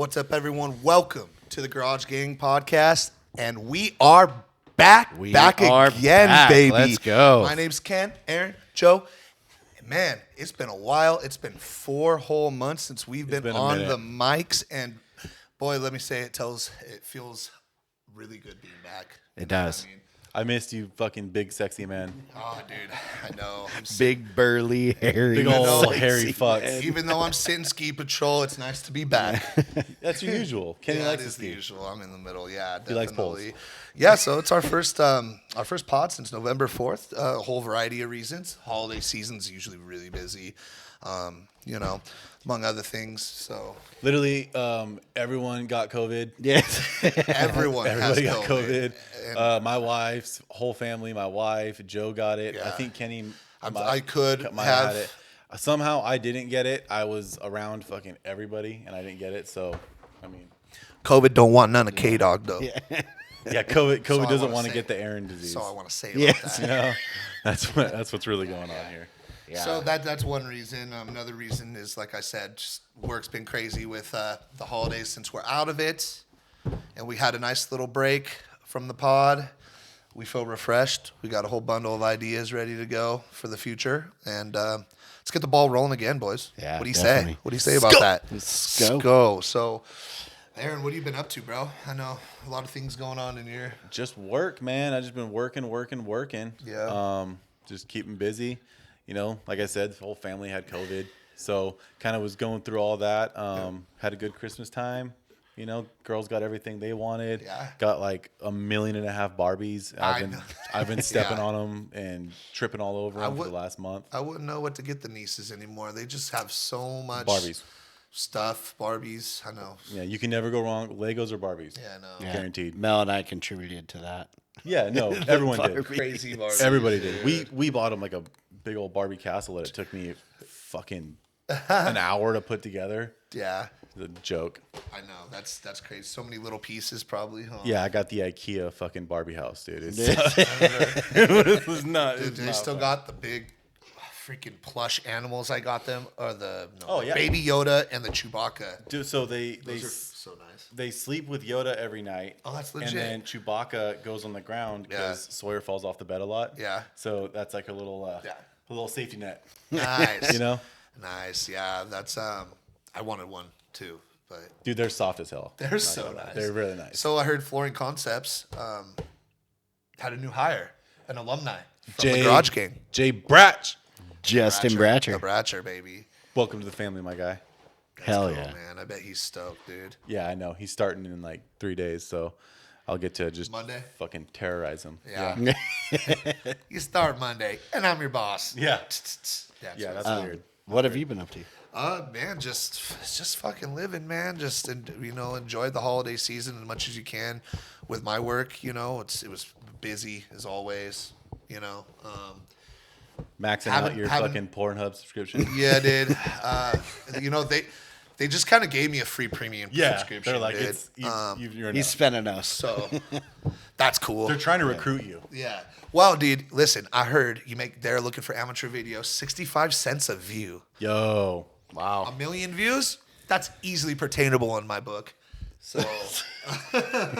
What's up, everyone? Welcome to the Garage Gang podcast, and we are back again, baby. Let's go. My name's Ken, Aaron, Joe. And man, it's been a while. It's been 4 whole months since we've been on the mics, and boy, let me say it feels really good being back. It does. I missed you, fucking big sexy man. Oh, dude, I know. Big burly hairy, Big old sexy hairy fucks. man. Even though I'm sitting ski patrol, it's nice to be back. That's your usual. Kenny Yeah, likes it to is the ski. usual. I'm in the middle. Yeah, He likes definitely. poles. Yeah, so it's our first pod since November 4th. A whole variety of reasons. Holiday season's usually really busy, among other things. So Literally, everyone got COVID. Yes. everybody got COVID. And My wife's whole family, my wife, Joe got it. Yeah. I think Kenny I could might have had it. Somehow I didn't get it. I was around fucking everybody, and I didn't get it. So, I mean, COVID don't want none of K-Dog, though. yeah, COVID So I doesn't wanna want to say- get the Aaron disease. So I want to say Yes. about You that. know, that's what's really going on here. Yeah. So that's one reason. Another reason is, like I said, just work's been crazy with the holidays since we're out of it, and we had a nice little break from the pod. We feel refreshed. We got a whole bundle of ideas ready to go for the future, and let's get the ball rolling again, boys. Yeah, What do you definitely. say? What do you say about that? Let's go. go. So, Aaron, what have you been up to, bro? I know a lot of things going on in your. Just work, man. I just been working. Yeah. Just keeping busy. You know, like I said, the whole family had COVID, so kind of was going through all that. Had a good Christmas time. You know, girls got everything they wanted. Yeah. Got like 1.5 million Barbies. I know. I've been stepping Yeah. on them and tripping all over them for the last month. I wouldn't know what to get the nieces anymore. They just have so much Barbies. stuff. Barbies. I know. Yeah, you can never go wrong. Legos or Barbies. Yeah, I know. Yeah. Guaranteed. Mel and I contributed to that. Yeah, no, everyone did. Crazy Barbies. Everybody did. We bought them like a big old Barbie castle that it took me fucking an hour to put together. Yeah, It's a joke. I know. That's crazy. So many little pieces, probably. Huh? Yeah, I got the IKEA fucking Barbie house, dude. It was not. Dude, they still got the big, freaking plush animals. I got them, or the Baby Yoda and the Chewbacca. Dude, so they Those are so nice. they sleep with Yoda every night. Oh, that's legit. And then Chewbacca goes on the ground because Sawyer falls off the bed a lot. Yeah. So that's like a little Yeah. a little safety net. Nice. You know, Nice. Yeah, that's I wanted one too, but dude, they're soft as hell. they're so nice. They're really nice. So I heard Flooring Concepts had a new hire, an alumni from the Jay- Garage Gang. Jay Bratch, Justin The Bratcher. Bratcher, baby. welcome to the family, my guy. That's Hell cool, yeah. man. I bet he's stoked, dude. Yeah, I know. He's starting in like 3 days, so I'll get to just Monday? fucking terrorize him. Yeah. You start Monday, and I'm your boss. Yeah. Yeah, That's weird. What have you been up to? Man, just fucking living, man. Just enjoy the holiday season as much as you can. With my work, it was busy as always. Maxing Haven't- out your haven't- fucking Pornhub subscription. Yeah, dude. They just kind of gave me a free premium subscription. they're like, dude. it's you're He's enough. spending us. So that's cool. They're trying to recruit you. Yeah. Well, dude, listen. I heard they're looking for amateur videos. 65 cents a view. Yo, A Wow. million views. That's easily pertainable in my book. So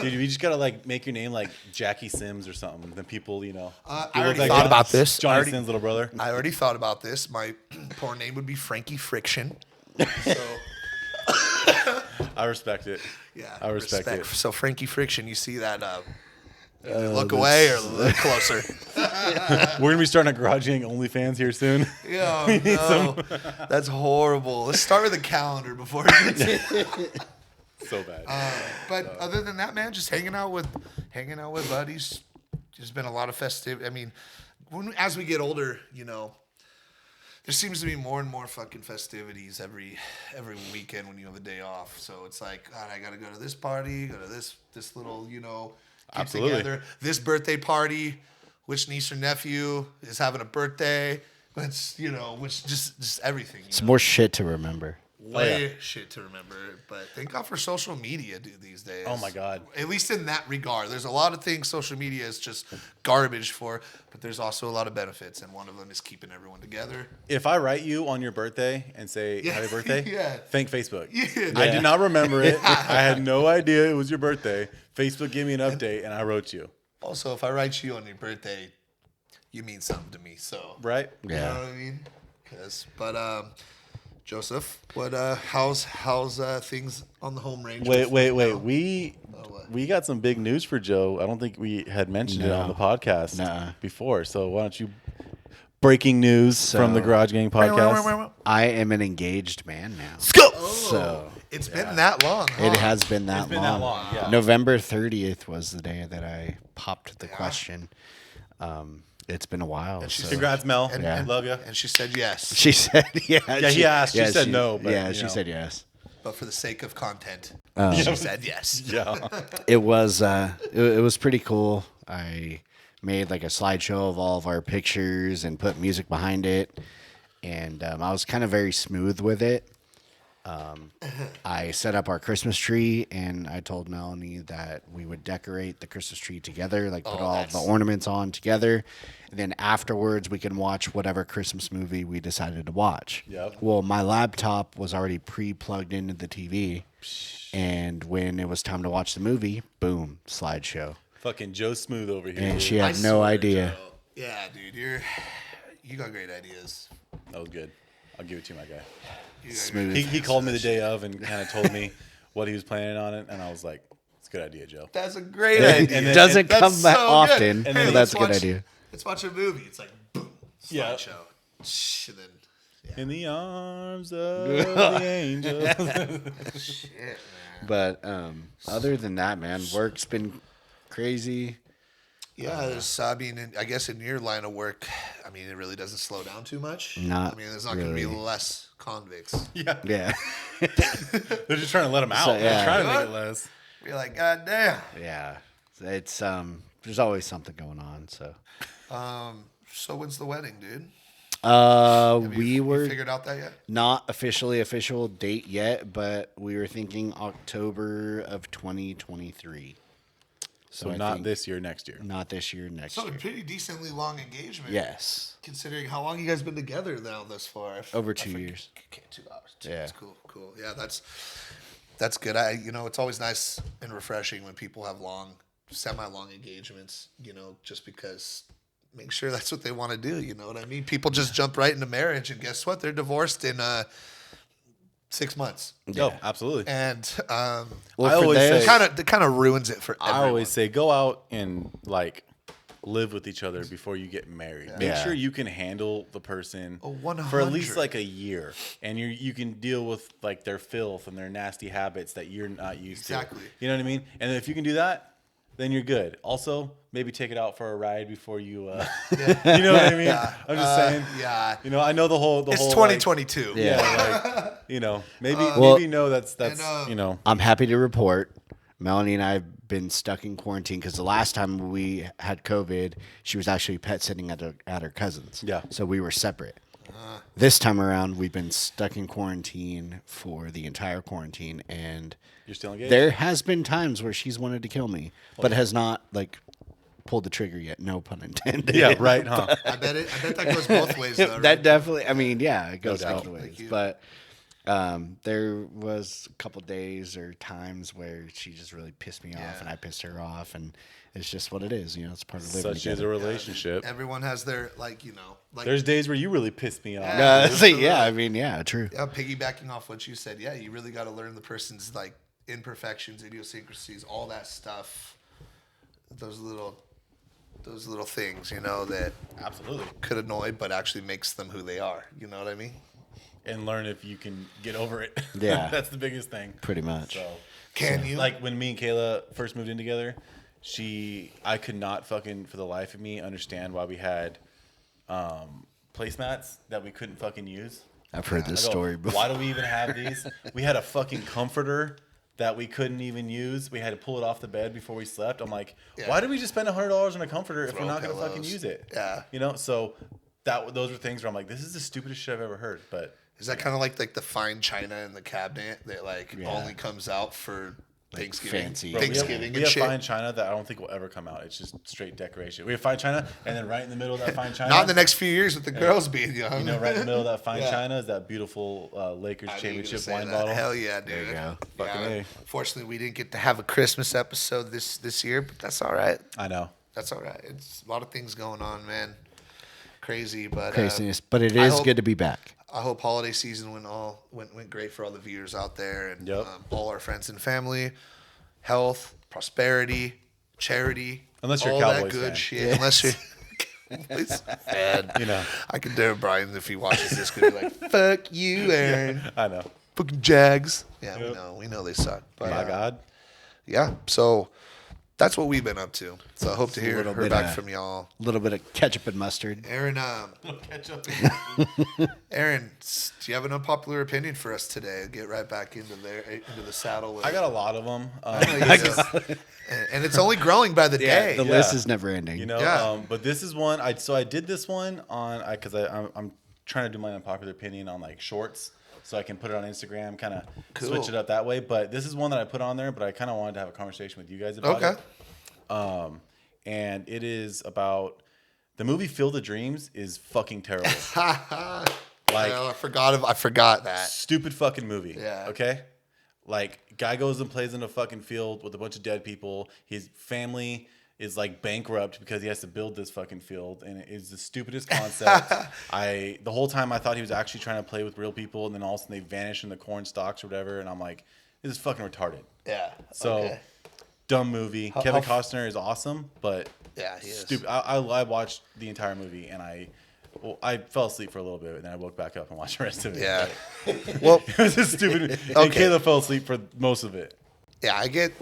dude, you just gotta like make your name like Jackie Sims or something. Then people, I people already like, thought about this. Johnny Sims' little brother. I already thought about this. My porn name would be Frankie Friction. So I respect it. yeah, I respect it. So Frankie Friction, you see that? Either look away or look closer. We're gonna be starting a Garage Gang OnlyFans here soon. Yeah, no, that's horrible. Let's start with a calendar before we get to So bad. But other than that, man, just hanging out with buddies. There's been a lot of festive. I mean, as we get older, there seems to be more and more fucking festivities every weekend when you have a day off. So it's like, God, I gotta go to this party, go to this little, get Absolutely. together. This birthday party, which niece or nephew is having a birthday. It's which just everything. It's more shit to remember. way shit to remember. But thank God for social media, dude, these days. Oh, my God. At least in that regard. There's a lot of things social media is just garbage for, but there's also a lot of benefits, and one of them is keeping everyone together. If I write you on your birthday and say happy birthday, Yeah. thank Facebook. Yeah. I did not remember it. I had no idea it was your birthday. Facebook gave me an update, and I wrote you. Also, if I write you on your birthday, you mean something to me. So, Right? you know what I mean? But Joseph, what how's things on the home range? Wait. what? We got some big news for Joe. I don't think we had mentioned it on the podcast before. So why don't you breaking news from the Garage Gang podcast? I am an engaged man now. Let's go. So It's been that long. Huh? it has been that been that long, yeah. November 30th was the day that I popped the question. It's been a while. So. Congrats, Mel. And Love you. And she said yes. She said, yeah. Yeah, he asked. She said no, but, yeah, you she know. said yes. But for the sake of content, she said yes. Yeah. It was pretty cool. I made like a slideshow of all of our pictures and put music behind it, and I was kind of very smooth with it. I set up our Christmas tree, and I told Melanie that we would decorate the Christmas tree together, like put all the ornaments on together, and then afterwards we can watch whatever Christmas movie we decided to watch. Yep. Well, my laptop was already pre-plugged into the TV, and when it was time to watch the movie, boom, slideshow. Fucking Joe Smooth over here. And dude. she had I no swear, idea. Joe. Yeah, dude, you got great ideas. That was good. I'll give it to you, my guy. You got Smooth. great He called me the day of and kind of told me what he was planning on it, and I was like, "It's a good idea, Joe." That's a great idea. and It then- doesn't That's come back so often, good. And but then that's a let's good watch- idea. Let's watch a movie. It's like boom, Yeah. slideshow. Shh, and then In the arms of the angel. shit, man. But other than that, man, work's been crazy. Yeah, there's, I mean, I guess in your line of work, I mean, it really doesn't slow down too much. Not I mean, there's not going to be really. less convicts. Yeah. Yeah, They're just trying to let him out. So, They're yeah. trying to make it less. You're like, God damn. yeah. It's there's always something going on. So So when's the wedding, dude? we were figured out that yet? not official date yet, but we were thinking October of 2023. So I not think this year, next year. Not this year, next So a year. pretty decently long engagement. Yes, Considering how long you guys been together now thus far. over 2 years. Okay, 2 hours. Yeah. That's cool. Yeah, that's good. It's always nice and refreshing when people have semi-long engagements, just because make sure that's what they want to do, you know what I mean? People just jump right into marriage, and guess what? They're divorced in 6 months. Oh, absolutely. And I for always this- say- it kind of ruins it for everyone. I always say go out and like live with each other before you get married. Make Yeah. sure you can handle the person Oh, for at least 100. like a year, and you can deal with like their filth and their nasty habits that you're not used Exactly. to. You know what I mean? And if you can do that, then you're good. Also, maybe take it out for a ride before you. You know what I mean? Yeah. I'm just saying. Yeah. I know the whole. It's whole, 2022. Yeah. Maybe Well- maybe that's and, I'm happy to report Melanie and I have been stuck in quarantine because the last time we had COVID, she was actually pet sitting at her cousin's. Yeah. So we were separate. This time around, we've been stuck in quarantine for the entire quarantine, and you're still engaged. there has been times where she's wanted to kill me, but has not pulled the trigger yet. No pun intended. Yeah, right, huh? I bet that goes both ways, though, right? That definitely. I mean, yeah, it goes doubt. both ways. Thank you. But there was a couple days or times where she just really pissed me off, and I pissed her off, and it's just what it is. It's part of living Such is a together. relationship. Everyone has their, There's days where you really piss me off. Yeah, I mean, yeah, true. Yeah, piggybacking off what you said, yeah, you really got to learn the person's imperfections, idiosyncrasies, all that stuff. Those little things, that Absolutely. could annoy, but actually makes them who they are. You know what I mean? And learn if you can get over it. Yeah. That's the biggest thing. Pretty much. So, Can you? like when me and Kayla first moved in together, I could not fucking for the life of me understand why we had placemats that we couldn't fucking use. I've heard this I go, story before. Why do we even have these? We had a fucking comforter that we couldn't even use. We had to pull it off the bed before we slept. I'm like, why did we just spend $100 on a comforter if we're not going to fucking pillows. use it? Yeah. So those were things where I'm like, this is the stupidest shit I've ever heard. But Is that kind of like the fine china in the cabinet that like Yeah. only comes out for Thanksgiving, fancy. Bro, Thanksgiving we and have shit? fine china that I don't think will ever come out. It's just straight decoration. We have fine china, and then right in the middle of that fine china, Not in the next few years with the girls being young. you know, right in the middle of that fine Yeah. china is that beautiful Lakers I knew you were gonna championship say wine that. bottle. Hell yeah, dude. There you go. Fucking Yeah. A. Unfortunately, we didn't get to have a Christmas episode this year, but that's all right. I know. That's all right. It's a lot of things going on, man. Crazy, but Craziness, but it I is hope- good to be back. I hope holiday season went great for all the viewers out there and Yep. all our friends and family, health, prosperity, charity, Unless you're a all that Cowboys good fan. shit. Unless you're Cowboys fan. You know. I can dare Brian if he watches this could be like, "Fuck you, Aaron." I know. Fucking Jags. Yeah, Yep. we know they suck. But My God. yeah. So that's what we've been up to. So I hope to hear little her bit back of- from y'all. A little bit of ketchup and mustard. Aaron, Aaron, do you have an unpopular opinion for us today? Get right back into the saddle. With I got a lot of them. and it's only growing by the day. The list is never ending. You know, Yeah. but this is one. I did this one on because I'm trying to do my unpopular opinion on like shorts, so I can put it on Instagram, kind of Cool. switch it up that way. But this is one that I put on there, but I kind of wanted to have a conversation with you guys about Okay. it. And it is about the movie Field of Dreams is fucking terrible. Like I forgot that. stupid fucking movie. Yeah. Okay. Like guy goes and plays in a fucking field with a bunch of dead people. His family is like bankrupt because he has to build this fucking field, and it is the stupidest concept. The whole time I thought he was actually trying to play with real people, and then all of a sudden they vanish in the corn stalks or whatever, and I'm like, this is fucking retarded. Yeah. So okay. dumb movie. Kevin Costner is awesome, but Yeah, he is. stupid. I watched the entire movie and I fell asleep for a little bit, and then I woke back up and watched the rest of it. Yeah. Well, It was a stupid. And Okay. Kayla fell asleep for most of it. yeah, I get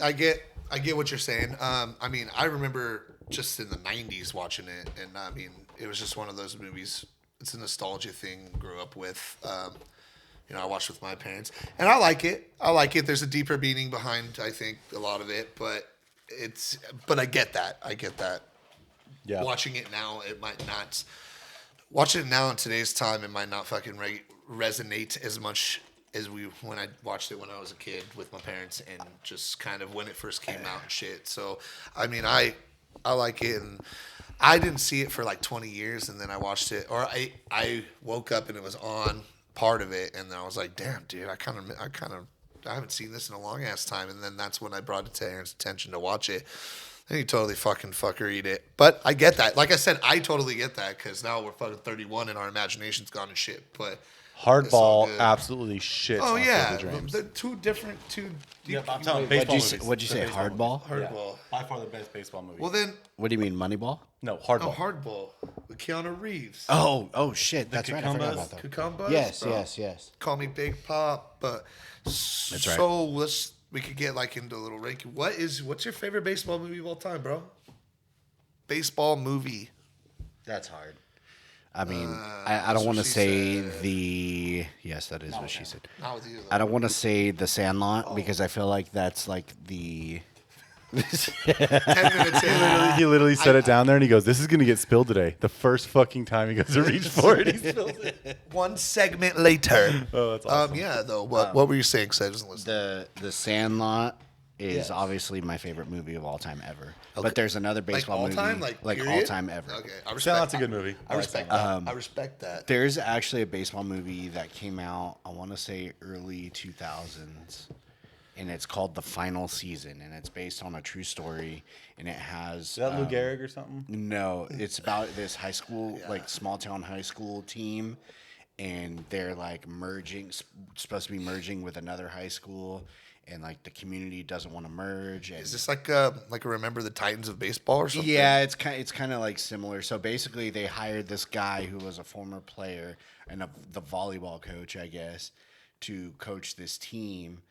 what you're saying. I mean, I remember just in the '90s watching it, and I mean, it was just one of those movies. It's a nostalgia thing. Grew up with. I watched with my parents, and I like it. There's a deeper meaning behind, I think, a lot of it, but I get that. Yeah. Watching it now, it might not. Watching it now in today's time, it might not fucking resonate as much as when I watched it when I was a kid with my parents and just kind of when it first came out and shit. So, I mean, I like it, and I didn't see it for like 20 years, and then I watched it, or I woke up and it was on part of it, and then I was like, damn, dude, I haven't seen this in a long ass time, and then that's when I brought it to Aaron's attention to watch it. And he totally fucking fucker-eat it. But I get that. Like I said, I totally get that because now we're fucking 31 and our imagination's gone and shit. But it's all Hardball good. absolutely shits. Oh on yeah, Field of Dreams. the two different. Yep, I'm telling you, What'd baseball you say- movies. what'd you The say, baseball Hardball? movies. Hardball. Yeah, by far the best baseball movie. Well then, What do you mean, Moneyball? no, Hardball. Hardball with Keanu Reeves. Oh shit! That's right. I forgot Cucumbas. about that. Cucumbas. Yes, bro. yes. Call me Big Pop, but That's right. so we could get like into a little ranking. What's your favorite baseball movie of all time, bro? Baseball movie. That's hard. I mean, I don't that's want to what she say said. the. Yes, that is what she said. Not with you. Though. I don't want to say the Sandlot because I feel like that's like the. 10 minutes in. He literally set it down there and he goes, "This is gonna get spilled today." The first fucking time he goes to reach for it, he spills it. One segment later. Oh, that's awesome. Yeah, though. What were you saying? Because I wasn't listening. The Sandlot is Yes. obviously my favorite movie of all time ever. But there's another Like baseball all movie time, like all period? time ever. Okay, I respect. Sandlot's a good movie. I respect that. I respect that. There's actually a baseball movie that came out, I want to say early 2000s, and it's called The Final Season, and it's based on a true story, and it has... Is that Lou Gehrig or something? No, it's about this high school, like small town high school team, and they're like supposed to be merging with another high school, and like the community doesn't want to merge. And Is this like a Remember the Titans of baseball or something? yeah, it's kind of like similar. So basically, they hired this guy who was a former player and the volleyball coach, I guess, to coach this team.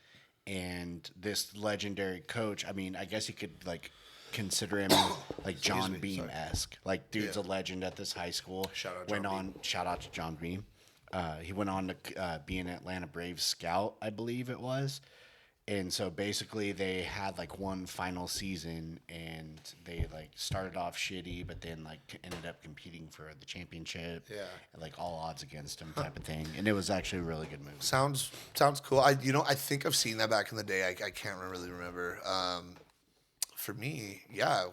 And this legendary coach, I mean, I guess you could like consider him like John Beam-esque. Like, dude's a legend at this high school. Shout out to John Beam. He went on to be an Atlanta Braves scout, I believe it was. And so basically they had like one final season and they like started off shitty, but then like ended up competing for the championship. Yeah. And like all odds against them type of thing. And it was actually a really good movie. Sounds cool. I think I've seen that back in the day. I can't really remember. For me, yeah.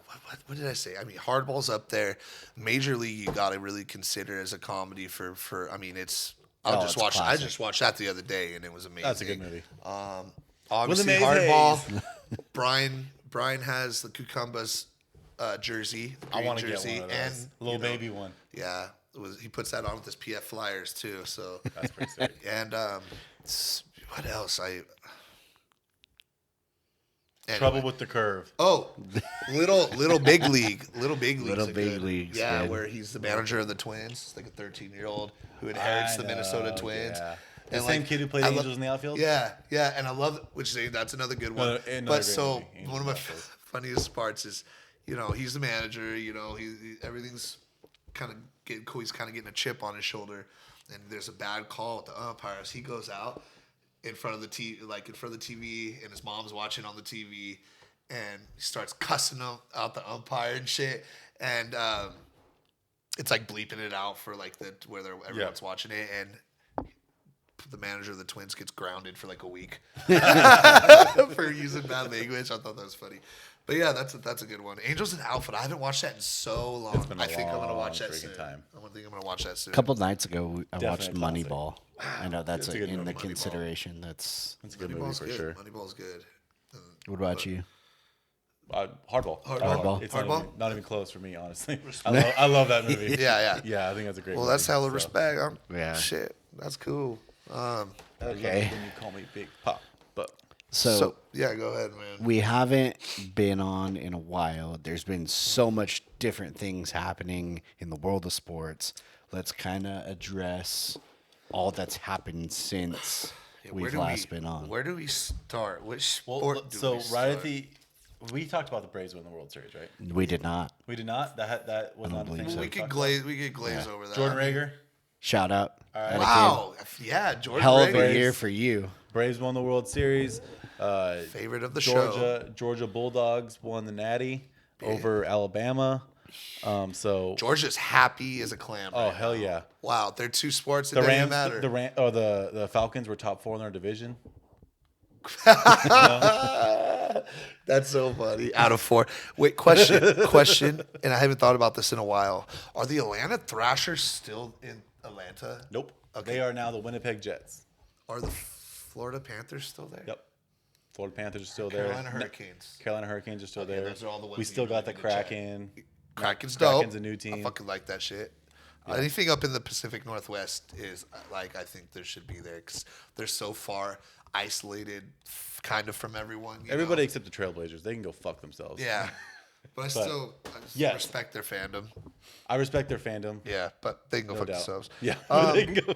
What did I say? I mean, Hardball's up there. Major League, you got to really consider as a comedy for. I mean, it's. I it's just watched that the other day, and it was amazing. That's a good movie. Obviously, With the Hardball. Brian has the Cucumbas jersey. I want to jersey, get one of those. and Little baby one. Yeah, he puts that on with his PF Flyers too. So That's pretty sick. and what else? Trouble with the Curve. Oh, little big league, little big leagues. Little Big Leagues, Yeah, good. where he's the manager of the Twins. It's like a 13-year-old who inherits the Minnesota Twins. Yeah. And The same kid who played I Angels in the outfield? Yeah, and I love that's another good one. Another But great so movie, Angels one of my in the Outfield. funniest parts is, he's the manager. Everything's kind of getting cool. He's kind of getting a chip on his shoulder, and there's a bad call with the umpires. He goes out in front of the TV, and his mom's watching on the TV, and he starts cussing out the umpire and shit, and it's like bleeping it out for like everyone's watching it, and the manager of the Twins gets grounded for like a week for using bad language. I thought that was funny. But yeah, that's a good one. Angels in Outfield. I haven't watched that in so long. It's been a I think I'm gonna watch long that freaking soon. time. I think I'm gonna watch that soon. A couple nights ago, I watched Definitely a classic. Moneyball. I know that's It's a good in the movie. consideration. That's. That's a good movie Moneyball's for good. sure. Moneyball's good. What about you? Hardball. Hardball. It's Hardball? not even close for me, honestly. I love that movie. Yeah. Yeah, I think that's a great Well, movie. that's hella So, respect. Yeah. Shit, that's cool. Okay. When you call me Big Pop. But So yeah, go ahead, man. we haven't been on in a while. There's been so much different things happening in the world of sports. Let's kind of address all that's happened since we've last been on. Where do we start? Which well, sport do so we right start? at the we talked about the Braves winning the World Series, right? We did not. We did not. That was not a thing. believe so. We could glaze over that. Jordan Rager. Shout out. Etiquette. Wow. Yeah, Jordan Hell of a Rager. year for you. Braves won the World Series. Favorite of the show. Georgia Bulldogs won the Natty over Alabama. So Georgia's happy as a clam. oh right hell now. yeah. Wow, they're two sports. It The doesn't Rams, matter. the Falcons were top 4 in their division. That's so funny. Out of 4. Wait, question. And I haven't thought about this in a while. Are the Atlanta Thrashers still in Atlanta? Nope. Okay. They are now the Winnipeg Jets. Are the Florida Panthers still there? Yep. Florida Panthers are still there. Carolina Hurricanes. Carolina Hurricanes are still Okay, there. those are all the ones we that still you got the really need to check. Kraken. Kraken's dope. Kraken's a new team. I fucking like that shit. Anything up in the Pacific Northwest is like I think there should be there because they're so far isolated, kind of from everyone. Everybody except the Trailblazers. They can go fuck themselves. Yeah, but I still yes. respect their fandom. I respect their fandom. Yeah, but they can go No fuck doubt. themselves. Yeah. They can go.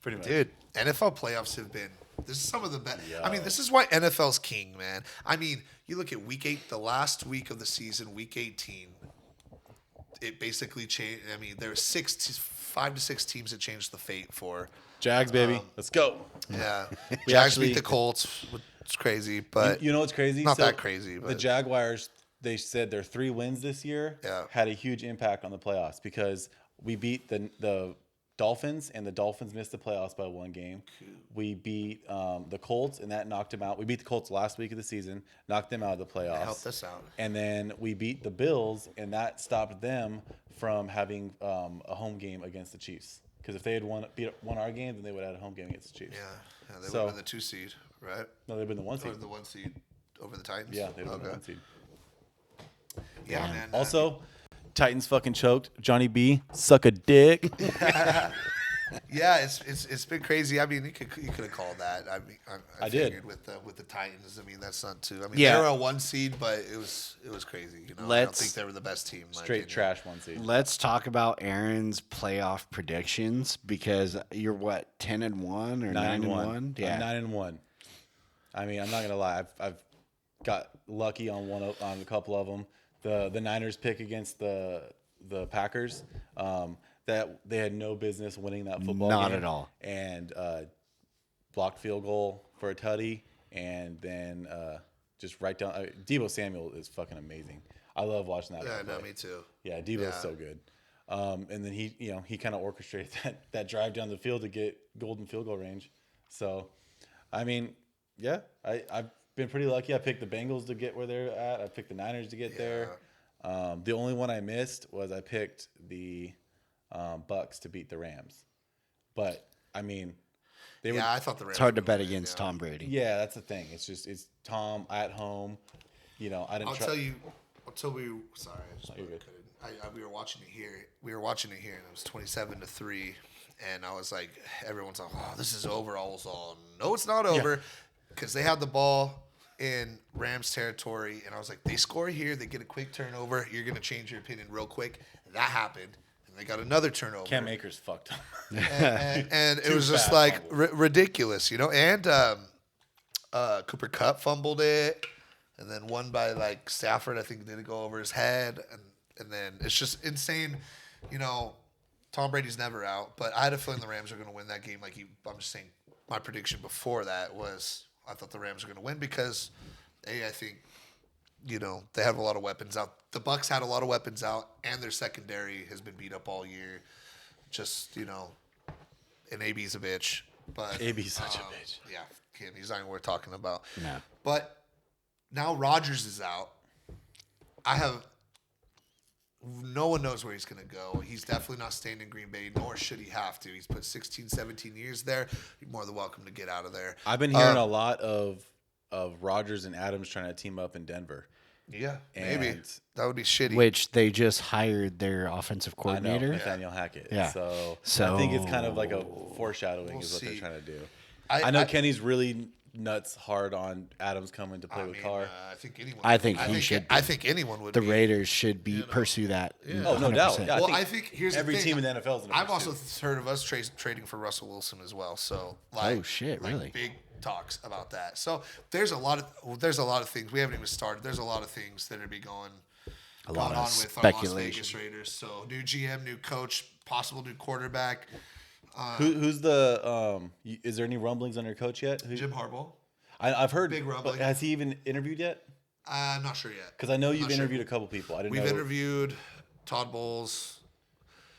Pretty much. Dude, NFL playoffs have been. This is some of the best. Yeah. I mean, this is why NFL's king, man. I mean, you look at week 8, the last week of the season, week 18. It basically changed. I mean, there were 5 to 6 teams that changed the fate for. Jags, baby. Let's go. Yeah, We Jags actually- beat the Colts. It's crazy, but You know what's crazy? not that crazy. The But Jaguars, they said their 3 wins this year had a huge impact on the playoffs because we beat the Dolphins, and the Dolphins missed the playoffs by 1 game. We beat the Colts, and that knocked them out. We beat the Colts last week of the season, knocked them out of the playoffs. helped us out. And then we beat the Bills, and that stopped them from having a home game against the Chiefs. Because if they had won our game, then they would have had a home game against the Chiefs. yeah, they So- would have been the 2 seed, right? No, they've been the 1 Or seed. the 1 seed over the Titans. Yeah, they've been the Okay. 1 seed. Yeah, man. Also, Titans fucking choked. Johnny B, suck a dick. Yeah, it's been crazy. I mean, you could have called that. I mean, I did. figured with the Titans. I mean, that's not too. I mean, Yeah. they were a 1 seed, but it was crazy. You know, I don't Let's- think they were the best team. in my Straight opinion. trash 1 seed. Let's talk about Aaron's playoff predictions because you're what 10-1 or 9-1? Yeah, 9-1. I mean, I'm not gonna lie. I've got lucky on on a couple of them. The Niners pick against the Packers. That they had no business winning that football game. Not at all. And blocked field goal for a tutty. and then just right down. Deebo Samuel is fucking amazing. I love watching that. Yeah, guy no, play. me too. Yeah, Deebo's so good. And then he kind of orchestrated that drive down the field to get golden field goal range. So, I mean, yeah, I've been pretty lucky. I picked the Bengals to get where they're at. I picked the Niners to get there. The only one I missed was I picked the Bucks to beat the Rams. But I mean, I thought the Rams. It's hard to were bet gonna win, against Tom Brady. Yeah, that's the thing. It's Tom at home. I didn't. I'll tell you. Until we. Sorry, I just you're good. couldn't. We were watching it here. And it was 27-3, and I was like, everyone's like, "Oh, this is over." I was all, "No, it's not over," because they had the ball in Rams territory, and I was like, "They score here, they get a quick turnover. You're gonna change your opinion real quick." And that happened, and they got another turnover. Cam Akers fucked up. and it was just like ridiculous, And Cooper Kupp fumbled it, and then one by like Stafford, I think, did it go over his head, and then it's just insane, Tom Brady's never out, but I had a feeling the Rams are going to win that game. I'm just saying, my prediction before that was I thought the Rams were going to win because, I think, they have a lot of weapons out. The Bucks had a lot of weapons out, and their secondary has been beat up all year. Just, and AB's a bitch. But AB's such a bitch. Yeah, he's not even worth talking about. No. But now Rodgers is out. No one knows where he's going to go. He's definitely not staying in Green Bay, nor should he have to. He's put 16, 17 years there. You're more than welcome to get out of there. I've been hearing a lot of Rodgers and Adams trying to team up in Denver. Yeah, maybe. And That would be shitty. Which they just hired their offensive I know, coordinator. Nathaniel Hackett. Yeah. So So- I think it's kind of like a foreshadowing We'll is what they're see. trying to do. I know Kenny's really nuts hard on Adams coming to play with Carr. I think anyone. I think he should I think anyone would. The be. Raiders should pursue that. Oh, no doubt. 100%. Yeah, Well, I think here's every the thing. team in the NFL is in a I've pursuit. also heard of us trading for Russell Wilson as well. So Oh, shit, really? Big talks about that. So there's a lot of things we haven't even started. There's a lot of things that are going lot of on with our Las speculation. Vegas Raiders. So new GM, new coach, possible new quarterback. Who's the is there any rumblings on your coach yet? Jim Harbaugh. I've heard Big rumbling. but has he even interviewed yet? I'm not sure yet. Because I know you've Not sure. interviewed a couple people. I didn't We've know. interviewed Todd Bowles.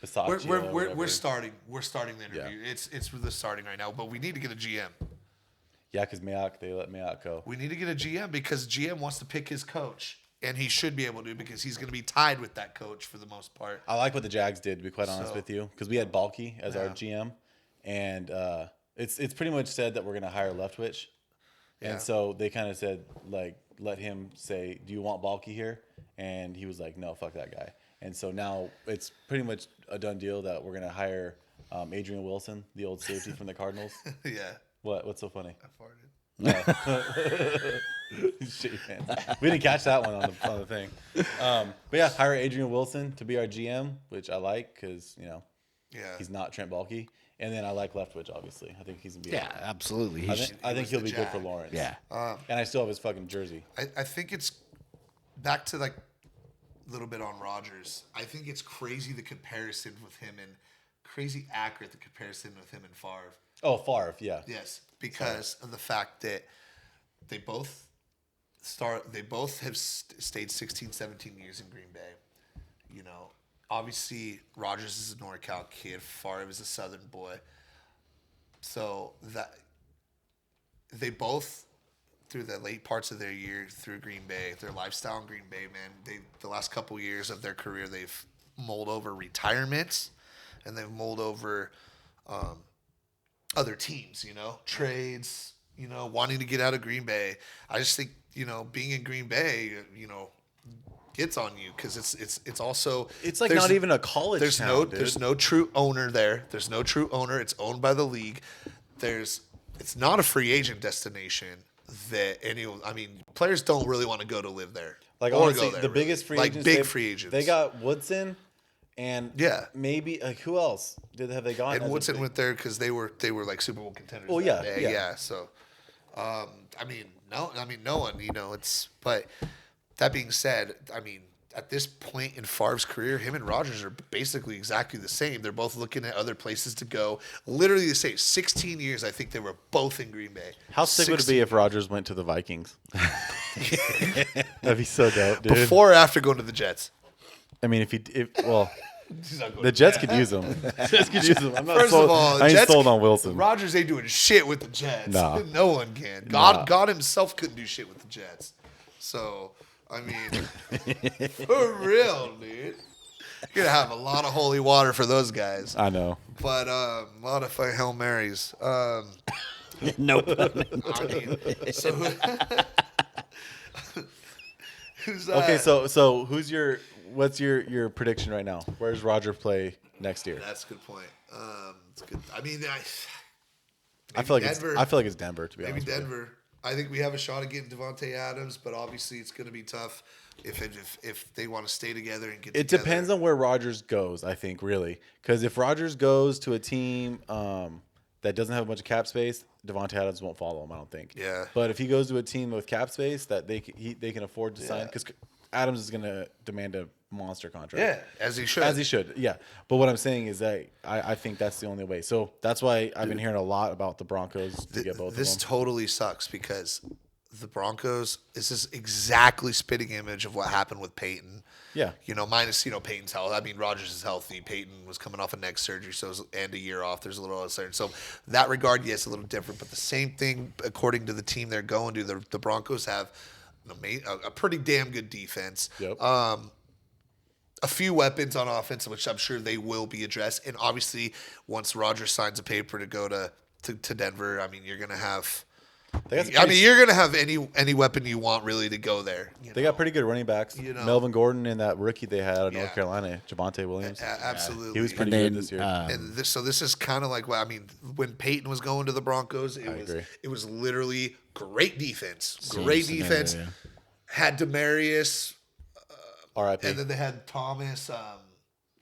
Bisaccia or We're whatever. starting. We're starting the interview. It's the starting right now, but we need to get a GM. Yeah, because they let Mayock go. We need to get a GM because GM wants to pick his coach, and he should be able to because he's going to be tied with that coach for the most part. I like what the Jags did, to be quite honest So- with you, because we had Balky as our GM, and it's pretty much said that we're going to hire Leftwich, Yeah. and so they kind of said let him say, "Do you want Balky here?" And he was like, "No, fuck that guy." And so now it's pretty much a done deal that we're going to hire Adrian Wilson, the old safety from the Cardinals. Yeah. What's so funny? I farted. Shit, man. We didn't catch that one on the thing. But yeah, hire Adrian Wilson to be our GM, which I like because Yeah. he's not Trent Baalke. And then I like Leftwich, obviously. I think he's gonna be. Yeah, absolutely. I He's, think was he'll the be good for Jag. Lawrence. yeah. And I still have his fucking jersey. I think it's back to a little bit on Rodgers. I think it's crazy the comparison with him and crazy accurate the comparison with him and Favre. Oh, Favre, yeah. Yes, because of the fact that they both have stayed 16, 17 years in Green Bay. Obviously Rodgers is a NorCal kid, Favre is a Southern boy. So that they both through the late parts of their year through Green Bay, their lifestyle in Green Bay, man, the last couple years of their career they've mulled over retirements and they've mulled over other teams, trades, wanting to get out of Green Bay. I just think, being in Green Bay, gets on you because it's also It's like there's- not even a college there's town, dude. there's no true owner there. There's no true owner. It's owned by the league. It's not a free agent destination that players don't really want to go to live there. Like or honestly, go there, the really. biggest free like agents. big free agents. They got Woodson, and Yeah. maybe who else have they gone? and as a Woodson big- went there because they were like Super Bowl contenders. Oh, that yeah, day. yeah. So, no one. But that being said, at this point in Favre's career, him and Rodgers are basically exactly the same. They're both looking at other places to go. Literally the same. 16 years, I think they were both in Green Bay. How sick would it be if Rodgers went to the Vikings? That'd be so dope, dude. Before or after going to the Jets? I mean, the Jets could use him. Jets could use him. I'm not First sold, of all, I ain't Jets, sold on Wilson. Rodgers ain't doing shit with the Jets. Nah. No one can. Nah. God himself couldn't do shit with the Jets. So, I mean, for real, dude. You're going to have a lot of holy water for those guys. I know. But a lot of Hail Marys. Nope. I mean, so who's that? Okay, so what's your prediction right now? Where does Roger play next year? That's a good point. It's good. I mean, I feel like Denver. it's Denver, to be Maybe honest. with you. Denver. I think we have a shot at getting Devontae Adams, but obviously it's going to be tough if they want to stay together and get. It together. depends on where Rodgers goes, I think, really. Because if Rodgers goes to a team that doesn't have a bunch of cap space, Devontae Adams won't follow him, I don't think. Yeah. But if he goes to a team with cap space that they can afford to sign, because Adams is going to demand a monster contract. Yeah, as he should. As he should, yeah. But what I'm saying is that I think that's the only way. So that's why I've been hearing a lot about the Broncos to get both This of them. totally sucks because the Broncos. This is exactly spitting image of what happened with Peyton. Yeah. Minus Peyton's health. I mean, Rodgers is healthy. Peyton was coming off a neck surgery, and a year off. There's a little uncertain. So that regard, yes, a little different. But the same thing, according to the team they're going to, the Broncos have a pretty damn good defense. Yep. A few weapons on offense, which I'm sure they will be addressed. And obviously, once Rodgers signs a paper to go to Denver, I mean, you're gonna have. You're gonna have any weapon you want really to go there. They got pretty good running backs. Melvin Gordon and that rookie they had out of North Yeah. Carolina, Javonte Williams. Absolutely. He was pretty And good then, this year. And this is kind of like what I mean. When Peyton was going to the Broncos, agree. it was literally great defense. Same Great scenario, defense. yeah. Had Demarius, R.I.P. and then they had Thomas.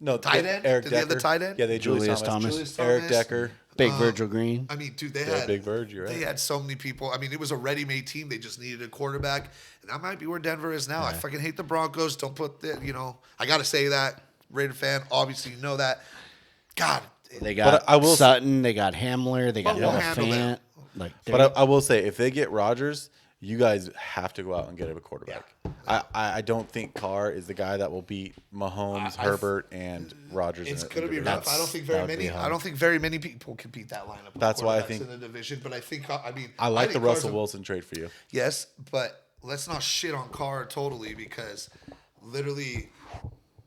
No, tight end? Eric Did Decker. they have the tight end? Yeah, they Julius Thomas. Julius Eric Thomas. Decker. Big Virgil Green. I mean, dude, they Yeah, had Big Virg, you're right. They had so many people. I mean, it was a ready-made team. They just needed a quarterback, and that might be where Denver is now. I fucking hate the Broncos. Don't put the, I got to say that. Raider fan, obviously, you know that. God, They got I will Sutton. They got Hamler. They got But we'll Noah handle Fant. that. But I will say, if they get Rodgers, you guys have to go out and get a quarterback. I don't think Carr is the guy that will beat Mahomes, Herbert, and Rodgers. it's in going to be division. rough. I don't think that very would be many. hard. I don't think very many people can beat that lineup. of That's why I quarterbacks think- in the division. But I think I like the think Russell Carr's Wilson trade for you. Yes, but let's not shit on Carr totally because literally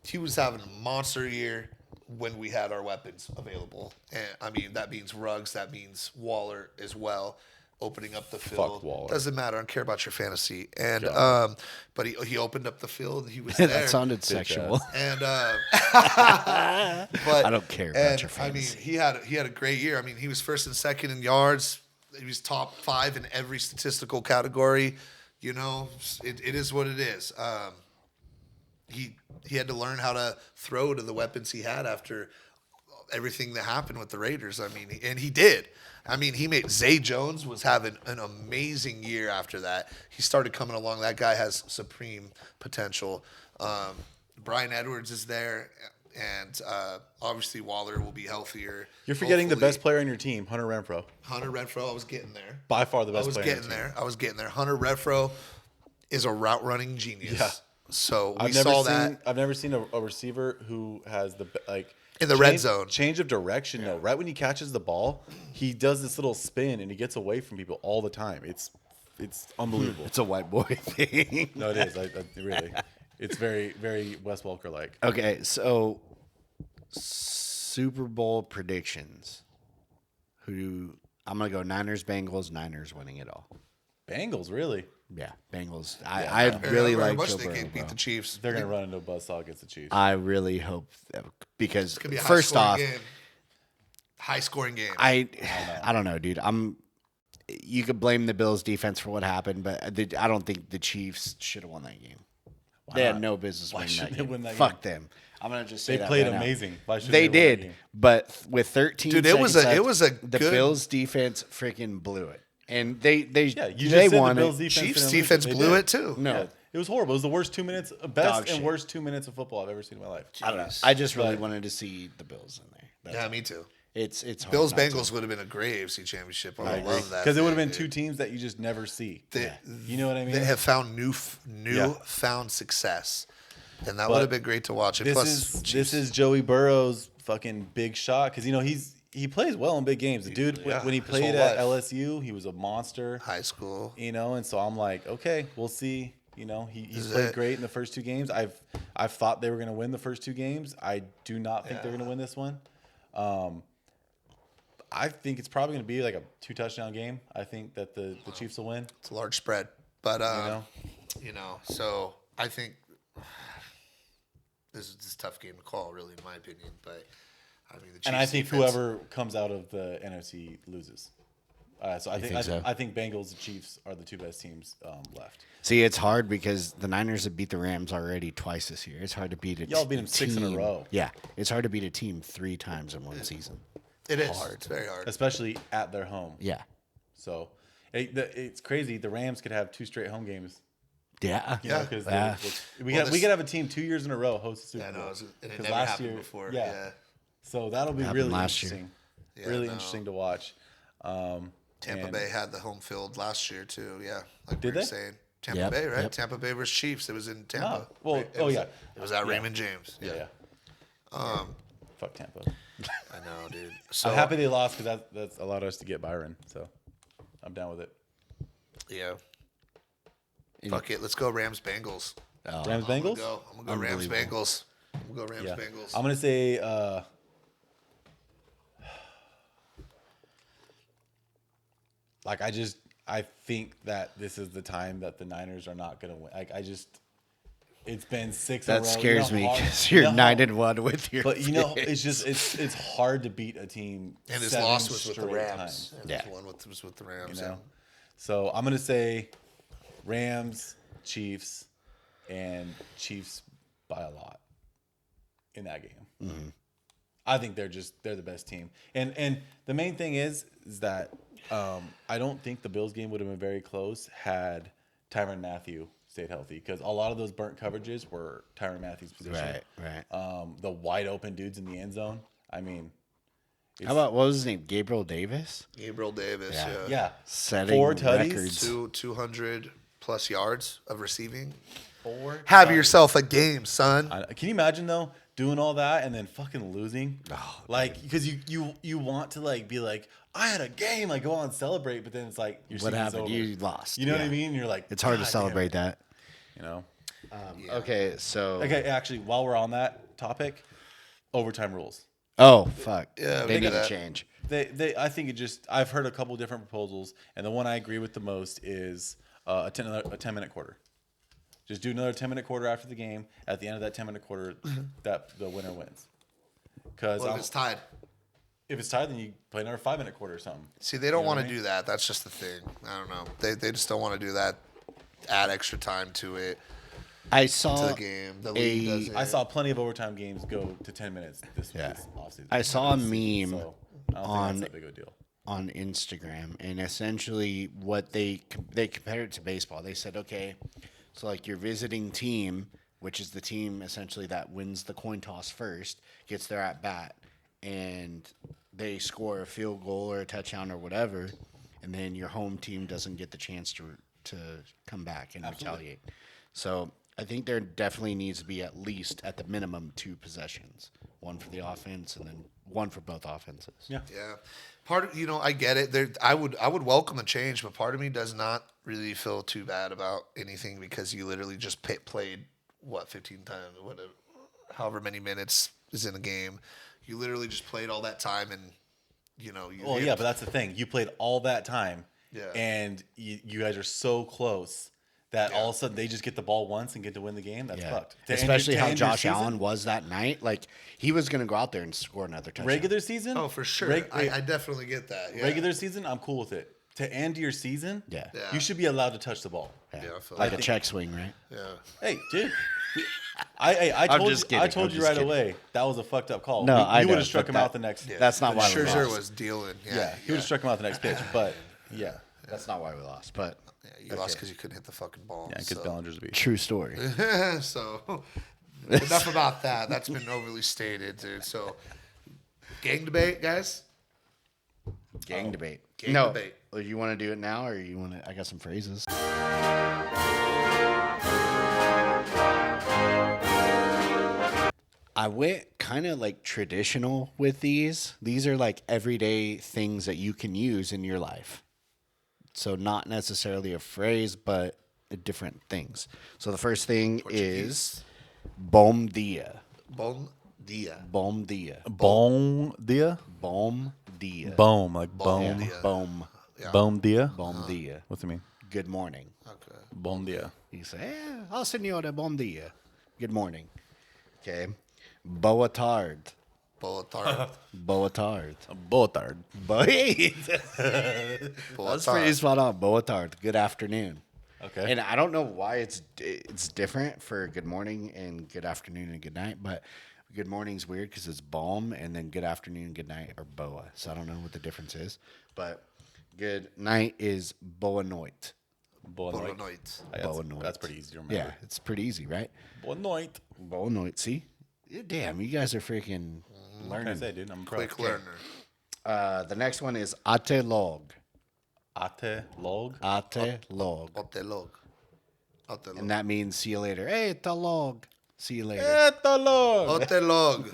he was having a monster year when we had our weapons available. And I mean, that means Ruggs, that means Waller as well, opening up the field. Waller. Doesn't matter. I don't care about your fantasy. And but he opened up the field. He was that there. sounded sexual. And but I don't care about and, your I mean, fantasy. he had a great year. I mean, he was first and second in yards. He was top 5 in every statistical category. It is what it is. He had to learn how to throw to the weapons he had after everything that happened with the Raiders. I mean, and he did. I mean, Zay Jones was having an amazing year after that. He started coming along. That guy has supreme potential. Brian Edwards is there, and obviously Waller will be healthier. You're forgetting the hopefully. best player on your team, Hunter Renfro. Hunter Renfro. I was getting there. By far the I best was player. getting there. Hunter Renfro is a route running genius. Yeah. So we I've never saw seen, that. I've never seen a receiver who has In the red zone. change of direction. though. Right when he catches the ball, he does this little spin and he gets away from people all the time. It's unbelievable. It's a white boy thing. No, it is. I really. It's very, very Wes Welker like. Okay, so Super Bowl predictions. I'm gonna go Niners, Bengals. Niners winning it all. Bengals, really? Yeah, Bengals. I really very like much Joe they Burrow, can beat bro. the Chiefs. They're gonna run into a buzzsaw against the Chiefs. I really hope that, because It's gonna be a first off, high scoring game. I don't know, dude. You could blame the Bills defense for what happened, but I don't think the Chiefs should have won that game. They had no business winning that shouldn't they game. win that Fuck game? them. I'm gonna just say They that played right now. amazing. Why shouldn't They they win that did, game? but with 13 Dude, it was seconds a left, the good- Bills defense freaking blew it, and they Yeah, you just they said won the Bills it. defense Chiefs didn't lose defense They blew did. it too. No, Yeah. It was horrible. It was the worst 2 minutes, Dog best shit. and worst 2 minutes of football I've ever seen in my life. I don't know. Jeez. I just really But- wanted to see the Bills in there. That's Yeah, all. me too. It's hard Bills not to. Bengals would have been a great AFC championship. I I love that. Because it would have thing, been two dude. teams that you just never see. They, You know what I mean? They have found Yeah. found success, and that But would have been great to watch. And This plus, this is Joey Burrow's fucking big shot because he plays well in big games. The dude Yeah, when he his played whole at life. LSU, he was a monster. high school. And so I'm like, okay, we'll see. He's Is played it- great in the first 2 games. I've thought they were going to win the first 2 games. I do not think they're going to win this one. I think it's probably going to be like a 2 touchdown game. I think that the Chiefs will win. It's a large spread, but know? so I think this is a tough game to call, really, in my opinion. But I mean, the Chiefs And I think defense- whoever comes out of the NFC loses. So I think so? I think Bengals and Chiefs are the 2 best teams left. See, it's hard because the Niners have beat the Rams already twice this year. It's hard to beat a Y'all beat them 6 in a team- row. Yeah, it's hard to beat a team 3 times in one season. It is hard. It's very hard. Especially at their home. Yeah, So it's crazy. The Rams could have 2 straight home games. yeah, Yeah. Because Yeah. we Well, could have a team 2 years in a row host the Super Yeah, Bowl. no, and it 'Cause never last happened year- before. yeah. Yeah. So that'll be Happened really last year. interesting. Yeah, really no. interesting to watch. Tampa And- Bay had the home field last year too. Yeah, like Did we were they? saying. Tampa Yep, Bay, right? yep. Tampa Bay versus Chiefs. It was in Tampa. Oh, well, right? It oh, was- yeah. It was at Yeah. Raymond James. Yeah. Um, Fuck Tampa. I know, dude. So I'm happy they lost because that's allowed us to get Byron. So I'm down with it. Yeah. Fuck it. Let's go Rams Bengals. Oh, Rams I'm Bengals. gonna go Rams Unbelievable. Bengals. I'm gonna go Rams Yeah. Bengals. I'm gonna say. I think that this is the time that the Niners are not gonna win. It's been 6 in a row. that You scares know me how hard- because you you're know how- 9-1 with your. But it's hard to beat a team. and his 7 loss was with the straight Rams. times, And Yeah. his one was with the Rams. you know. So I'm gonna say Rams, Chiefs, and Chiefs by a lot in that game. Mm-hmm. I think they're the best team. And the main thing is that I don't think the Bills game would have been very close had Tyrann Mathieu stayed healthy because a lot of those burnt coverages were Tyrann Mathieu's position. Right. The wide open dudes in the end zone. I mean, How about what was his name? Gabriel Davis. Gabriel Davis. Yeah. Yeah. yeah, Setting 4 tutties. records. 200 plus yards of receiving. 4 Have tutties. yourself a game, son. Can you imagine though doing all that and then fucking losing? Oh, Like because you want to like be like I had a game, like go on and celebrate, but then it's like your What season's happened? over. You lost. You know what I Yeah. mean? You're like It's hard to "God damn celebrate it," that. You know. Okay, so. Okay, actually, while we're on that topic, overtime rules. Oh fuck. Yeah, we they can need do to that. change. I think I've heard a couple different proposals, and the one I agree with the most is a 10-minute quarter. Just do another 10-minute quarter after the game. At the end of that 10-minute quarter, that the winner wins. Because Well, if it's tied. if it's tied, then you play another 5-minute quarter or something. See, they don't know want what to I mean? do that. That's just the thing. I don't know. They just don't want to do that. Add extra time to it, I to saw the game. The league doesn't. I saw plenty of overtime games go to 10 minutes this offseason. I saw a meme So I don't on- think that's that big of a deal. on Instagram, and essentially what they compared it to baseball. They said, okay, so like your visiting team, which is the team essentially that wins the coin toss first, gets their at bat, and they score a field goal or a touchdown or whatever, and then your home team doesn't get the chance to come back and retaliate. So I think there definitely needs to be at least at the minimum 2 possessions, one for the offense and then one for both offenses. Yeah. Yeah, part of I get it. I would welcome a change, but part of me does not really feel too bad about anything because you literally just played 15 times, whatever, however many minutes is in a game. You literally just played all that time, and you Well, yeah, but that's the thing. You played all that time, Yeah. and you guys are so close that all of a sudden they just get the ball once and get to win the game. That's fucked. To end Especially your- to how end your Josh season, Allen was that night. Like, he was going to go out there and score another touchdown. regular season. Oh, for sure. Reg- I definitely get that. Yeah. Regular season, I'm cool with it. To end your season, Yeah. Yeah. you should be allowed to touch the ball. Yeah, I feel Like that. a check swing, right? Yeah. Hey, dude. I I'm told just you, kidding. I told I'm you just right kidding. away that was a fucked up call. No, I you would know, have struck but him out that- the next. Yeah. That's not why we Scherzer lost. was dealing. Yeah, he would have struck him out the next pitch. But yeah, That's not why we lost. But Yeah, you lost because you couldn't hit the fucking ball. Yeah, because Bellinger's a beast. True story. So enough about that. That's been overly stated, dude. So gang debate, guys. Gang debate. Gang no, debate. You want to do it now, or you want to? I got some phrases. I went kind of like traditional with these. These are like everyday things that you can use in your life. So not necessarily a phrase, but different things. So the first thing is bom dia. Bom dia. Bom dia. Bom dia? Bom dia. Boom, like Bom boom. dia. Bom. Bom dia? Bom dia. What's it mean? Good morning. Okay. Bom dia. You say, oh, senora, bom dia. Good morning. Okay. Boa tarde. Boa tarde. Boa tarde. Boa tarde. Boa That's tarde. pretty spot on. Boa tarde. Good afternoon. Okay. And I don't know why it's different for good morning and good afternoon and good night, but good morning's weird because it's balm, and then good afternoon and good night are boa. So I don't know what the difference is, but good night is boa noite. Boa Boa noite. noite. Boa noite. That's pretty easy to remember. Yeah, it's pretty easy, right? Boa noite. Boa noite. See, damn, you guys are freaking What can I learning. say, dude? I'm a pro. Quick learner. The next one is ate log. Ate log. Ate log. Otelog. Otelog. And that means see you later. Hey, ta log. See you later. Ate log. Otelog.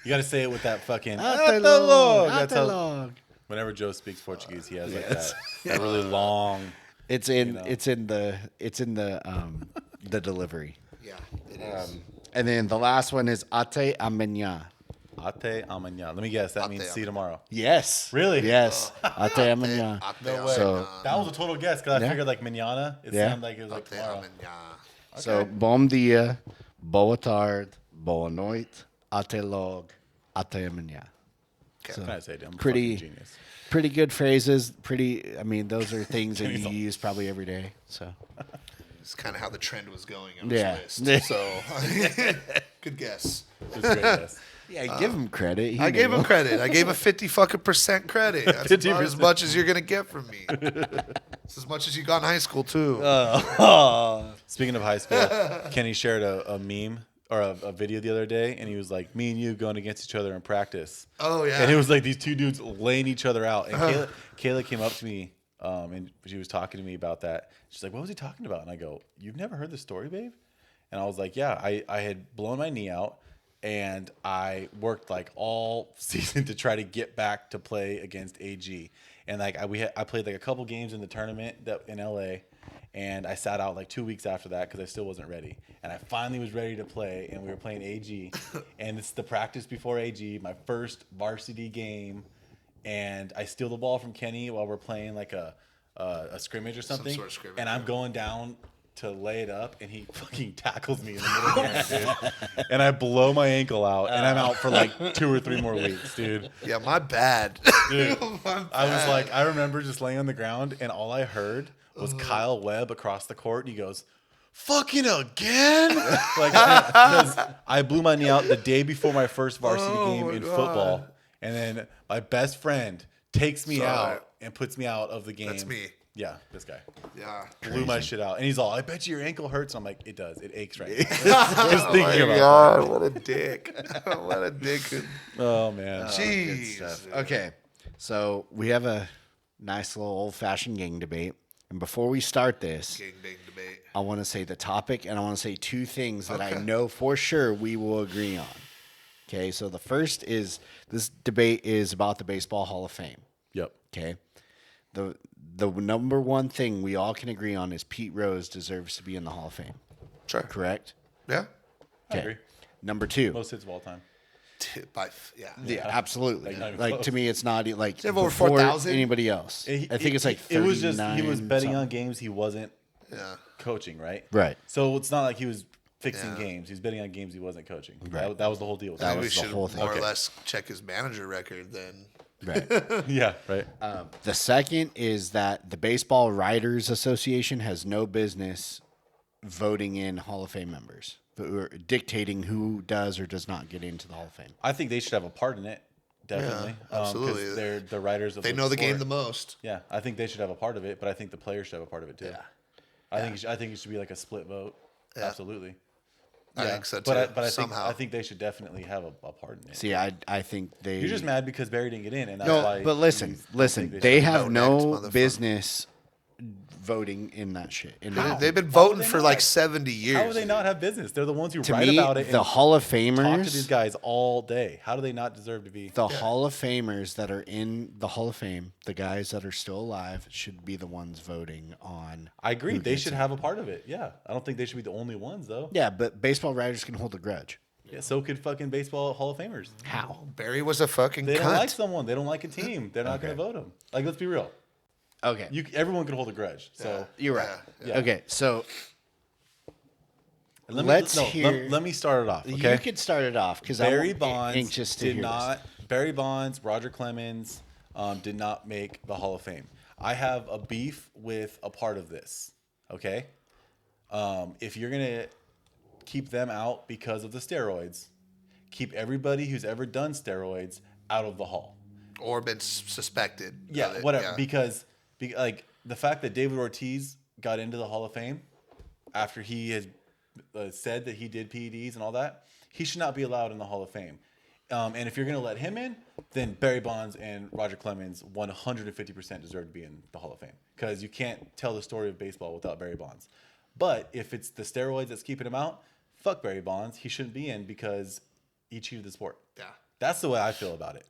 You got to say it with that fucking Ate log. That's Ate how, log. whenever Joe speaks Portuguese, he has like that really long. It's in know. it's in the the delivery. Yeah, it is. And then the last one is ate amanhã. Ate amanhã. Let me guess. That means see you tomorrow. Yes. Really? Yes. Ate amanhã. No way. So That was a total guess because I Yeah. figured like manana. It Yeah. sounded like it was like tomorrow. so bom dia, boa tarde, boa noite, ate log, ate amanhã. What can I say, dude? I'm a Pretty- fucking genius. Pretty good phrases. I mean, those are things that Kenny's you all- use probably every day. So It's kind of how the trend was going on Yeah. this list. So, good guess. It was a great guess. yeah, give him credit. He I gave knew. him credit. I gave a 50% credit. That's about as 50%. much as you're gonna get from me. It's as much as you got in high school too. Speaking of high school, Kenny shared a meme or a video the other day, and he was like, "Me and you going against each other in practice." Oh, yeah. And it was like these two dudes laying each other out. And Kayla came up to me, and she was talking to me about that. She's like, "What was he talking about?" And I go, "You've never heard this story, babe?" And I was like, "Yeah, I had blown my knee out, and I worked like all season to try to get back to play against AG. And like I played like a couple games in the tournament that in LA." And I sat out like 2 weeks after that because I still wasn't ready. And I finally was ready to play, and we were playing AG. And it's the practice before AG, my first varsity game. And I steal the ball from Kenny while we're playing like a scrimmage or something. sort of scrimmage, and I'm going down to lay it up, and he fucking tackles me in the middle of the game, dude. And I blow my ankle out, and I'm out for like 2 or 3 more weeks, dude. Yeah, my bad. Dude, My I was bad. like, I remember just laying on the ground, and all I heard was Kyle Webb across the court, and he goes, "Fucking again!" Like, because I blew my knee out the day before my first varsity game my in God. football, and then my best friend takes me Sorry. out and puts me out of the game. That's me. Yeah, this guy Yeah. blew my shit out, and he's all, "I bet you your ankle hurts." I'm like, "It does. It aches right now." Just Oh thinking my about God, what a dick. What a dick. that. Oh man. Jeez. Okay, so we have a nice little old-fashioned gang debate, and before we start this, Gang bang debate. I want to say the topic, and I want to say 2 things that I know for sure we will agree on. Okay, so the first is this debate is about the Baseball Hall of Fame. Yep. Okay, the number one thing we all can agree on is Pete Rose deserves to be in the Hall of Fame. Sure. Correct? Yeah. I agree. Number 2. Most hits of all time. Yeah. Yeah, absolutely. Like, not even Like close. to me, it's not like have over before 4,000? anybody else. I think it's like 39. it was just he was betting something. on games he wasn't Yeah. coaching, right? Right. So it's not like he was fixing Yeah. games. He was betting on games he wasn't coaching. Right. That was the whole deal. That Maybe we was the should whole thing. more Okay. or less check his manager record then. Right. Yeah, right. The second is that the Baseball Writers Association has no business voting in Hall of Fame members, or dictating who does or does not get into the Hall of Fame. I think they should have a part in it, definitely. Yeah, absolutely. 'Cause they're the writers of They know the game the sport. most. Yeah, I think they should have a part of it, but I think the players should have a part of it too. Yeah. I think it should be like a split vote. Yeah. Absolutely. I think so too. But somehow. I think they should definitely have a part in it. See, I think they. You're just mad because Barry didn't get in, and that's No, why. but listen, you listen. think They should have vote no next, motherfucker. business voting in that shit. In that. They've been How voting would they for like not? 70 years. How would they not have business? They're the ones who To write me, about it. the and Hall of talk to these Famers, guys all day. How do they not deserve to be? the Hall of Famers that are in the Hall of Fame, the guys that are still alive, should be the ones voting on. I agree. who They gets should in. have a part of it. Yeah, I don't think they should be the only ones though. Yeah, but baseball writers can hold a grudge. Yeah, so could fucking baseball Hall of Famers. How? Barry was a fucking They cunt. don't like someone. They don't like a team. They're not going Okay. to vote them. Like, let's be real. Okay, Everyone can hold a grudge. So you're right. Yeah. Okay, so let hear. let me start it off. Okay. You could start it off because Barry I'm Bonds anxious to did hear not. Barry Bonds, Roger Clemens, did not make the Hall of Fame. I have a beef with a part of this. Okay. If you're gonna keep them out because of the steroids, keep everybody who's ever done steroids out of the Hall. Or been suspected. Yeah, of it, whatever. yeah. Because like the fact that David Ortiz got into the Hall of Fame after he has said that he did PEDs and all that, he should not be allowed in the Hall of Fame. And if you're going to let him in, then Barry Bonds and Roger Clemens 150% deserve to be in the Hall of Fame because you can't tell the story of baseball without Barry Bonds. But if it's the steroids that's keeping him out, fuck Barry Bonds. He shouldn't be in because he cheated the sport. Yeah. That's the way I feel about it.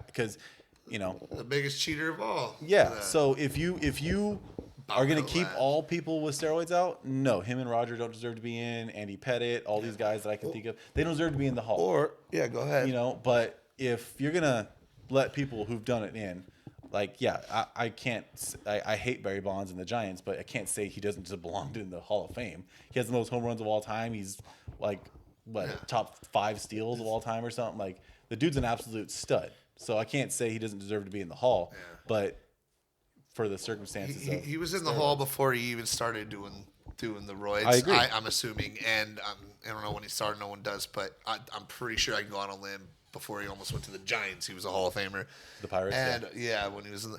Because, The biggest cheater of all. yeah. So if you are going to Bobcat keep lad. all people with steroids out, no, him and Roger don't deserve to be in. Andy Pettit, all these guys that I can think of, they don't deserve to be in the Hall. Or, yeah, go ahead. But if you're going to let people who've done it in, like, yeah, I can't. I hate Barry Bonds and the Giants, but I can't say he doesn't just belong in the Hall of Fame. He has the most home runs of all time. He's like top 5 steals of all time or something. Like the dude's an absolute stud. So I can't say he doesn't deserve to be in the Hall. Yeah. But for the circumstances, he was in the Hall before he even started doing the roids. I agree. I'm assuming, and I don't know when he started. No one does, but I'm pretty sure I can go on a limb. Before he almost went to the Giants, he was a Hall of Famer. The Pirates, and when he was in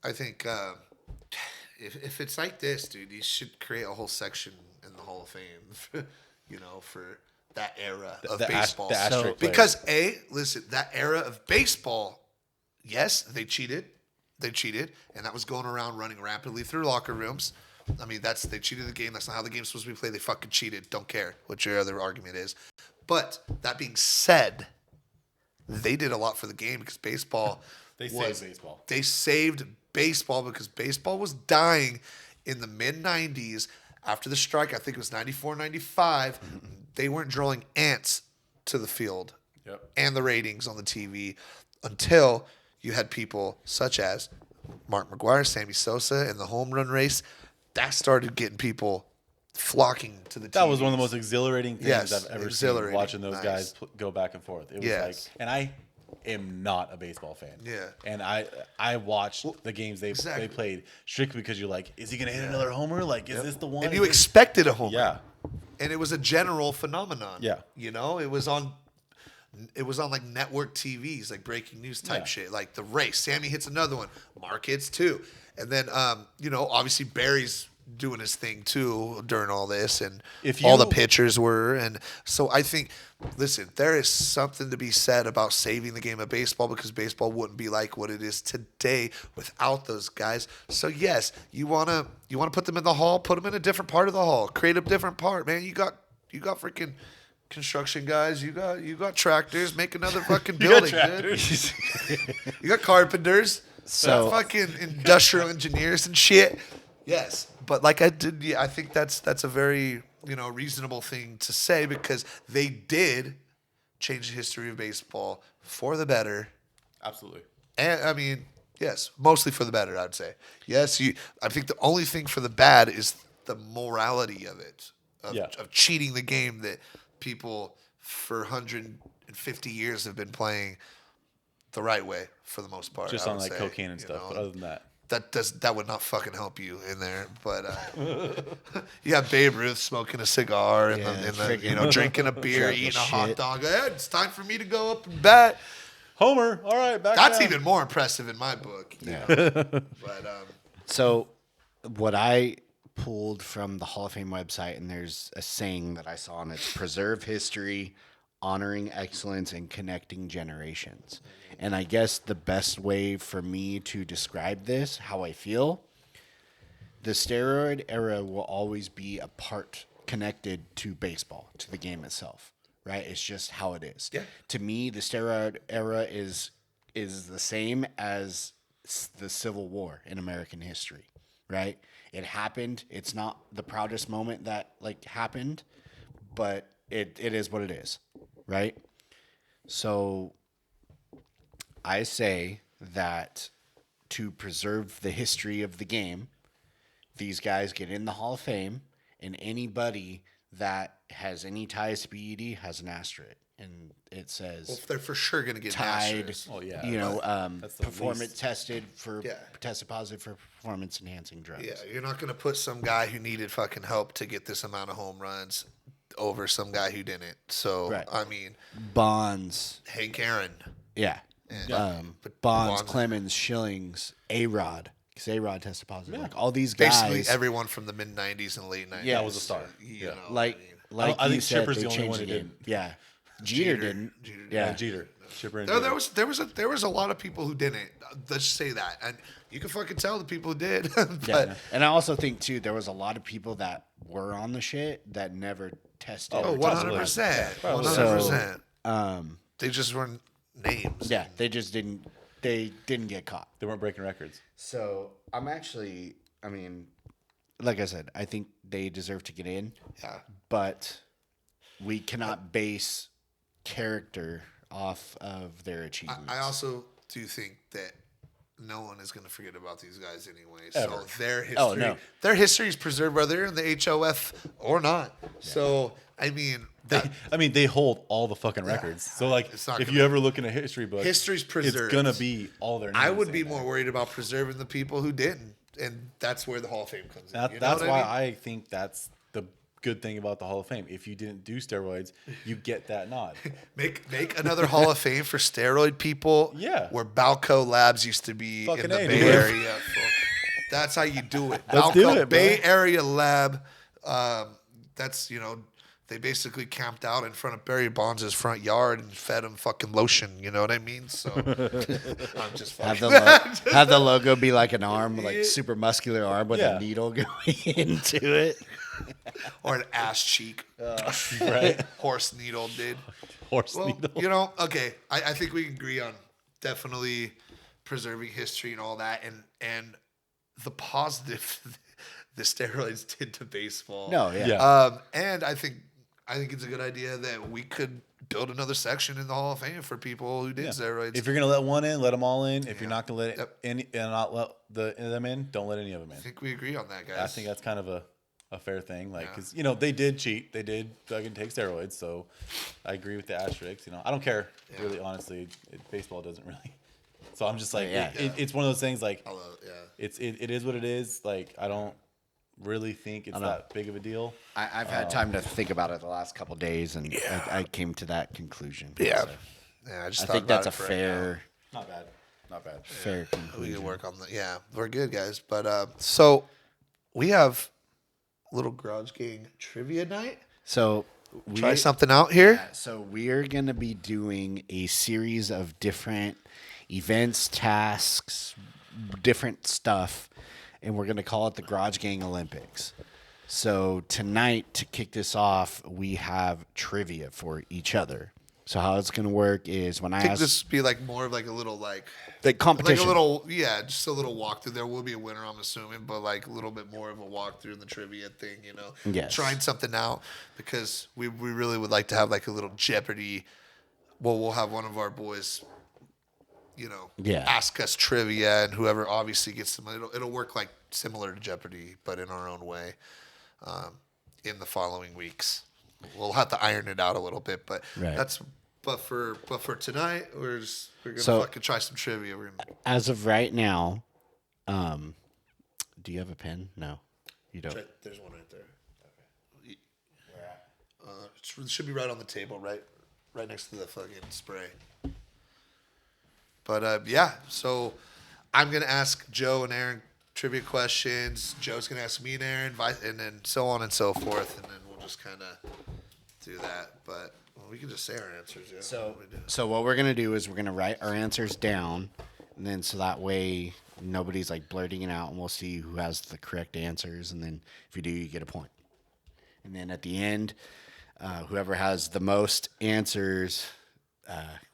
I think if it's like this, dude, you should create a whole section in the Hall of Fame, for that era of baseball. The asterisk players. Because listen, that era of baseball, yes, they cheated, and that was going around running rapidly through locker rooms. I mean, they cheated the game. That's not how the game's supposed to be played. They fucking cheated. Don't care what your other argument is. But that being said, they did a lot for the game because baseball. saved baseball. They saved baseball because baseball was dying in the mid 90s after the strike. I think it was 94, 95. They weren't drawing ants to the field and the ratings on the TV until you had people such as Mark McGwire, Sammy Sosa in the home run race. That started getting people flocking to the TV. That was one of the most exhilarating things I've ever seen, exhilarating. watching those Nice. guys go back and forth. It was like, and I am not a baseball fan. Yeah. And I watched the games they played strictly because you're like, is he going to hit another homer? Like, is this the one? And you expected a homer. Yeah. And it was a general phenomenon. Yeah. It was on like network TVs, like breaking news type shit. Like the race. Sammy hits another one. Mark hits 2. And then obviously Barry's doing his thing too during all this, and all the pitchers were. And so I think, listen, there is something to be said about saving the game of baseball because baseball wouldn't be like what it is today without those guys. So yes, you wanna put them in the Hall, put them in a different part of the Hall, create a different part, man. You got freaking construction guys, you got tractors, make another fucking building. You got carpenters, So fucking industrial engineers and shit. Yes, but like I think that's a very reasonable thing to say because they did change the history of baseball for the better. Absolutely. And I mean, yes, mostly for the better, I'd say. Yes, I think the only thing for the bad is the morality of it, of cheating the game that people for 150 years have been playing the right way for the most part. Just I on would like say, cocaine and stuff. But other than that. that would not fucking help you in there. But you got Babe Ruth smoking a cigar and drinking a beer, Drinking eating a hot shit. dog. Hey, it's time for me to go up and bat. Homer, all right, back That's down. even more impressive in my book. Yeah. But So, what I pulled from the Hall of Fame website, and there's a saying that I saw, and it's preserve history, honoring excellence, and connecting generations. And I guess the best way for me to describe this, how I feel, the steroid era will always be a part connected to baseball, to the game itself, right? It's just how it is. Yeah. To me, the steroid era is the same as the Civil War in American history, right? It happened. It's not the proudest moment that happened, but it is what it is, right? So I say that to preserve the history of the game, these guys get in the Hall of Fame, and anybody that has any ties to PED has an asterisk, and it says they're for sure going to get tied. asterisks. Oh, yeah. That's the Performance least. tested Yeah. positive for performance enhancing drugs. Yeah, you're not going to put some guy who needed fucking help to get this amount of home runs over some guy who didn't. So, Right. I mean, Bonds, Hank Aaron. yeah. But Bonds, Clemens, Shillings, A-Rod, because A-Rod tested positive. Yeah. Like all these guys, Basically everyone from the mid 90s and late 90s. Yeah, That was a star. You Yeah. know, like I you think said, Chipper's they the only changed one who the game. didn't. Yeah, Jeter didn't. Yeah, Jeter. Chipper and No, Jeter. there was a lot of people who didn't. Let's just say that, and you can fucking tell the people who did. but yeah. And I also think too, there was a lot of people that were on the shit that never tested. oh, 100%, 100%. They just weren't names. Yeah, they just didn't. They didn't get caught. They weren't breaking records. So I'm actually. I mean, like I said, I think they deserve to get in. Yeah. But we cannot base character off of their achievements. I also do think that no one is going to forget about these guys anyway. Ever. So their history, Oh, no. their history is preserved whether they're in the HOF or not. So I mean, They hold all the fucking records. So like, It's not if gonna- you ever look in a history book, history's preserved. It's gonna be all their names. I would in be there. more worried about preserving the people who didn't, and that's where the Hall of Fame comes in. You know That's what why I mean? I think that's the good thing about the Hall of Fame. If you didn't do steroids, you get that nod. Make another Hall of Fame for steroid people. Yeah. Where Balco Labs used to be Fucking in the A, Bay dude. Area. That's how you do it. Let's do it, bro. Bay Area Lab. That's they basically camped out in front of Barry Bonds' front yard and fed him fucking lotion. You know what I mean? So I'm just have fucking. have the logo be like an arm, like super muscular arm with Yeah. a needle going into it. Or an ass cheek. Right? Horse needle, dude. Horse Well, needle. okay. I think we can agree on definitely preserving history and all that, and the positive the steroids did to baseball. No, yeah. Yeah. And I think it's a good idea that we could build another section in the Hall of Fame for people who did steroids. If you're gonna let one in, let them all in. If you're not gonna let Yep. any and not let them in, don't let any of them in. I think we agree on that, guys. I think that's kind of a fair thing. Like, because they did cheat, they did fucking take steroids. So I agree with the asterisks. I don't care really. Honestly, baseball doesn't really. So I'm just like, it's one of those things. Like, it is what it is. Like, I don't really think it's that big of a deal. I've had time to think about it the last couple of days, and I came to that conclusion. Yeah. So Yeah, I just I thought think about that's a it for right now. fair, Not bad. Not bad. fair We conclusion. can work on that. Yeah, we're good, guys. But so we have little Garage Gang trivia night. So Try something out here. So we're gonna be doing a series of different events, tasks, different stuff, and we're gonna call it the Garage Gang Olympics. So tonight, to kick this off, we have trivia for each other. So how it's gonna work is when I I think ask this would be like more of like a little like competition, a little just a little walkthrough. There will be a winner, I'm assuming, but like a little bit more of a walkthrough in the trivia thing, Yes. Trying something out because we really would like to have like a little Jeopardy. Well, we'll have one of our boys, ask us trivia, and whoever obviously gets them, it'll work like similar to Jeopardy, but in our own way. In the following weeks, we'll have to iron it out a little bit, but Right. But for tonight, we're gonna So- fucking try some trivia. We're gonna as of right now, Do you have a pen? No, you don't. There's one right there. It should be right on the table, right next to the fucking spray. But yeah, so I'm gonna ask Joe and Aaron trivia questions. Joe's gonna ask me and Aaron, and then so on and so forth, and then we'll just kind of do that. But we can just say our answers. Yeah. So what we're gonna do is we're gonna write our answers down, and then so that way nobody's like blurting it out, and we'll see who has the correct answers, and then if you do, you get a point. And then at the end, whoever has the most answers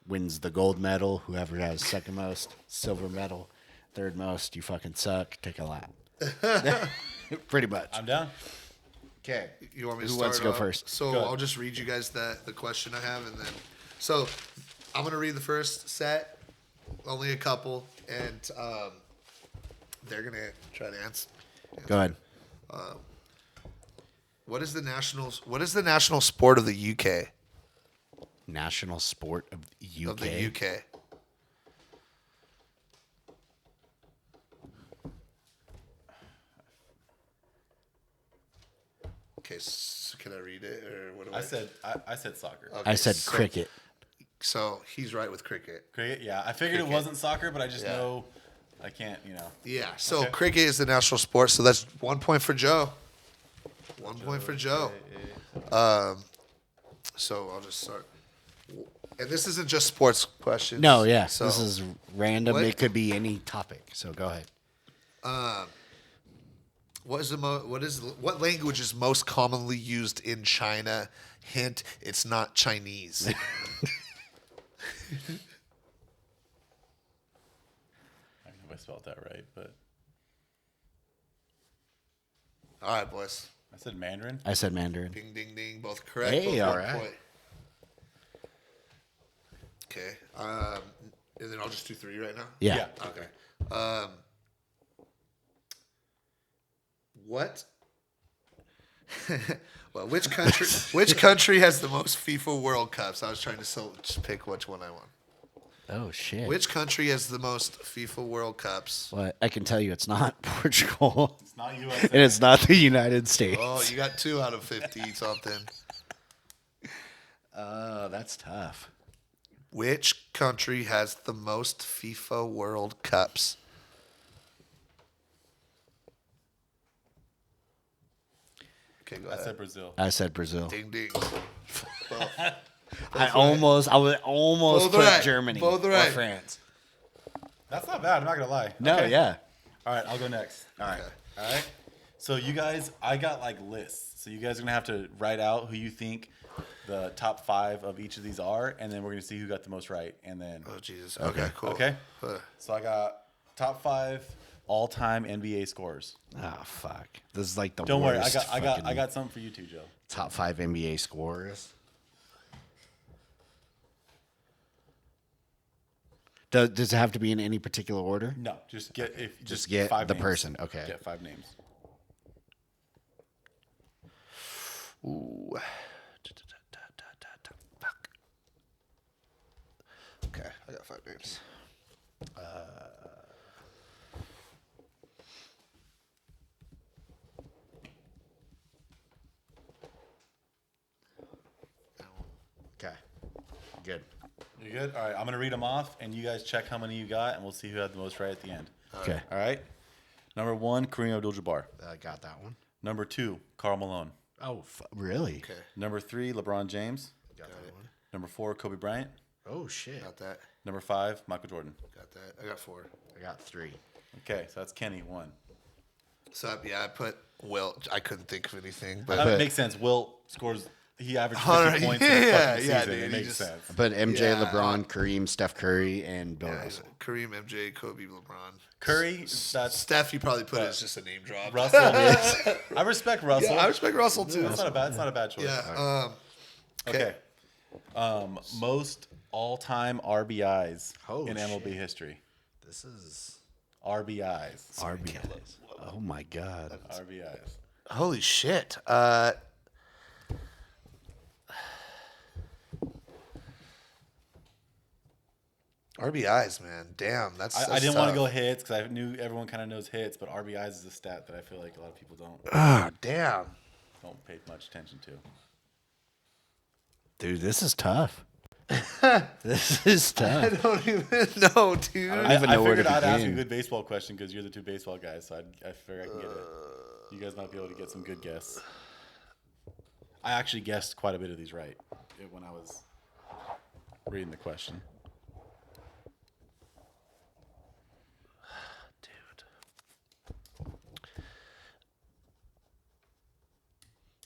wins the gold medal. Whoever has second most, silver medal. Third most, you fucking suck. Take a lap. Pretty much. I'm down. Okay. You want me to Who start wants to go off? first? So Go ahead. I'll just read you guys the question I have, and then so I'm gonna read the first set, only a couple, and they're gonna try to answer. Go ahead. What is the national sport of the UK? National sport of the UK. Of the UK. Okay, so can I read it or what do I said soccer. Okay, I said so- cricket. So he's right with cricket. Cricket, yeah. I figured Cricket. it wasn't soccer, but I just Yeah. know I can't, Yeah, so Okay. cricket is the national sport, so that's 1 point for Joe. 1 point for Joe. So I'll just start. And this isn't just sports questions. No, yeah. So This is random. what- It could be any topic. So go ahead. what language is most commonly used in China? Hint: it's not Chinese. I don't know if I spelled that right, but All right, boys. I said Mandarin. I said Mandarin. Ding, ding, ding. Both correct. Hey, both all 1 right. point. Okay. And then I'll just do 3 right now. Yeah. Okay. What? Well, which country has the most FIFA World Cups? I was trying to just pick which one I want. Oh shit. Which country has the most FIFA World Cups? Well, I can tell you it's not Portugal. It's not USA. And it's not the United States. Oh, you got 2 out of 50 something. That's tough. Which country has the most FIFA World Cups? Okay, go I ahead. said Brazil. I said Brazil. Ding ding. I would almost Both put right. Germany Both or right. France. That's not bad. I'm not gonna lie. No, Okay. yeah. All right, I'll go next. All right. All right. So you guys, I got like lists. So you guys are gonna have to write out who you think the top 5 of each of these are, and then we're gonna see who got the most right, and then. Oh Jesus. Okay, cool. Okay. Uh, So I got top 5 all-time NBA scores. Oh fuck. This is like the Don't worry, worst. I fucking got something for you too, Joe. top 5 NBA scores. Does it have to be in any particular order? No, just get Just get 5 the names. person. Okay. Get 5 names. Ooh. Fuck. Okay, I got 5 names. Okay. Good. You good? All right, I'm gonna read them off, and you guys check how many you got, and we'll see who had the most right at the end. Okay. All right. Number 1, Kareem Abdul-Jabbar. I got that one. Number 2, Karl Malone. Oh, really? Okay, Number 3, LeBron James. Got that one. Number 4, Kobe Bryant. Oh shit. got that. Number 5, Michael Jordan. Got that. I got 4. I got 3. Okay, so that's Kenny 1. So yeah, I put Will. I couldn't think of anything, That but makes sense. Will scores. He averaged 50 100 points in a yeah, fucking yeah, season. dude, It he makes just- sense. But MJ, Yeah. LeBron, Kareem, Steph Curry, and Bill Russell. Kareem, MJ, Kobe, LeBron. Curry, that's Steph, you probably put as just a name drop. Russell. I respect Russell. Yeah, I respect Russell too. That's not a bad. It's not a bad choice. Yeah. Okay. Most all-time RBIs Oh, in MLB shit. history. This is RBIs. RBIs. Oh my god. RBIs. Holy shit. RBIs, man. Damn, that's I didn't want to tough. go hits because I knew everyone kind of knows hits, but RBIs is a stat that I feel like a lot of people Oh, damn. don't pay much attention to. Dude, this is tough. This is tough. I don't even know, dude. don't even know where to figured I'd ask a begin. good baseball question because you're the two baseball guys, so I figure I can get it. You guys might be able to get some good guess. I actually guessed quite a bit of these right when I was reading the question.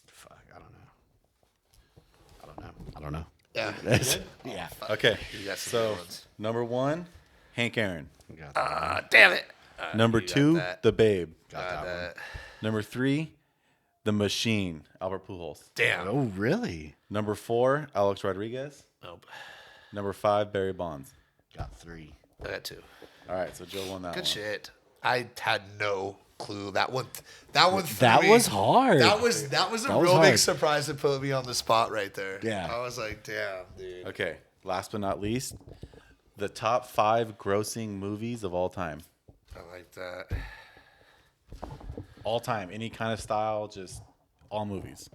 Fuck, I don't know. Yeah. Yeah. Okay, You got some so good ones. number 1, Hank Aaron. Got that. Damn it. Number you got 2, that. The Babe. Got that. Number 3, The Machine, Albert Pujols. Damn. Oh, really? Number 4, Alex Rodriguez. Nope. Number 5, Barry Bonds. Got 3. I got 2. All right, so Joe won that Good one. shit. I had no clue. That one threw That me. was hard. That was a That was real big hard. surprise to put me on the spot right there. Yeah. I was like, damn, dude. Okay, last but not least, the top 5 grossing movies of all time. I like that. All time, any kind of style, just all movies.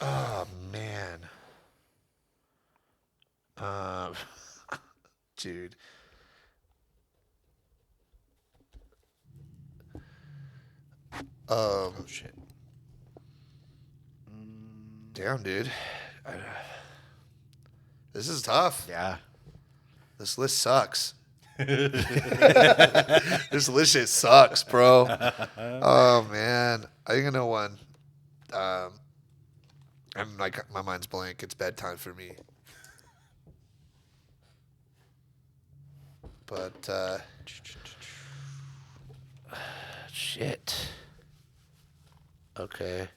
Oh man. Dude. Oh, shit. Damn, dude. This is tough. Yeah. This list sucks. This list shit sucks, bro. Oh man, I think I know one. I'm like, my mind's blank. It's bedtime for me. But shit. Okay.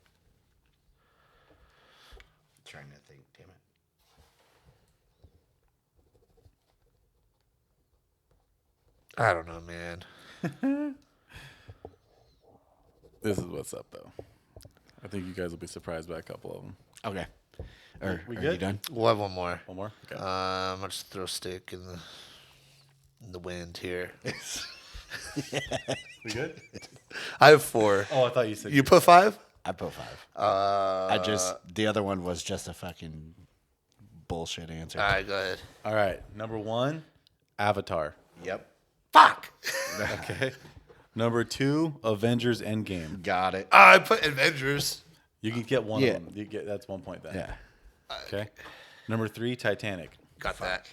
Trying to think, damn it. I don't know, man. This is what's up, though. I think you guys will be surprised by a couple of them. Okay. We Are good? you done? We'll have one more. One more? Okay. I'm gonna just throw a stick in the wind here. We good? I have 4. Oh, I thought you said You put 5? I put 5. The other one was just a fucking bullshit answer. All right, go ahead. All right, number 1, Avatar. Yep. Fuck. Okay. Number 2, Avengers Endgame. Got it. I put Avengers. You can get one Yeah. of them. You get that's 1 point then. Yeah. Okay. Number 3, Titanic. Got that.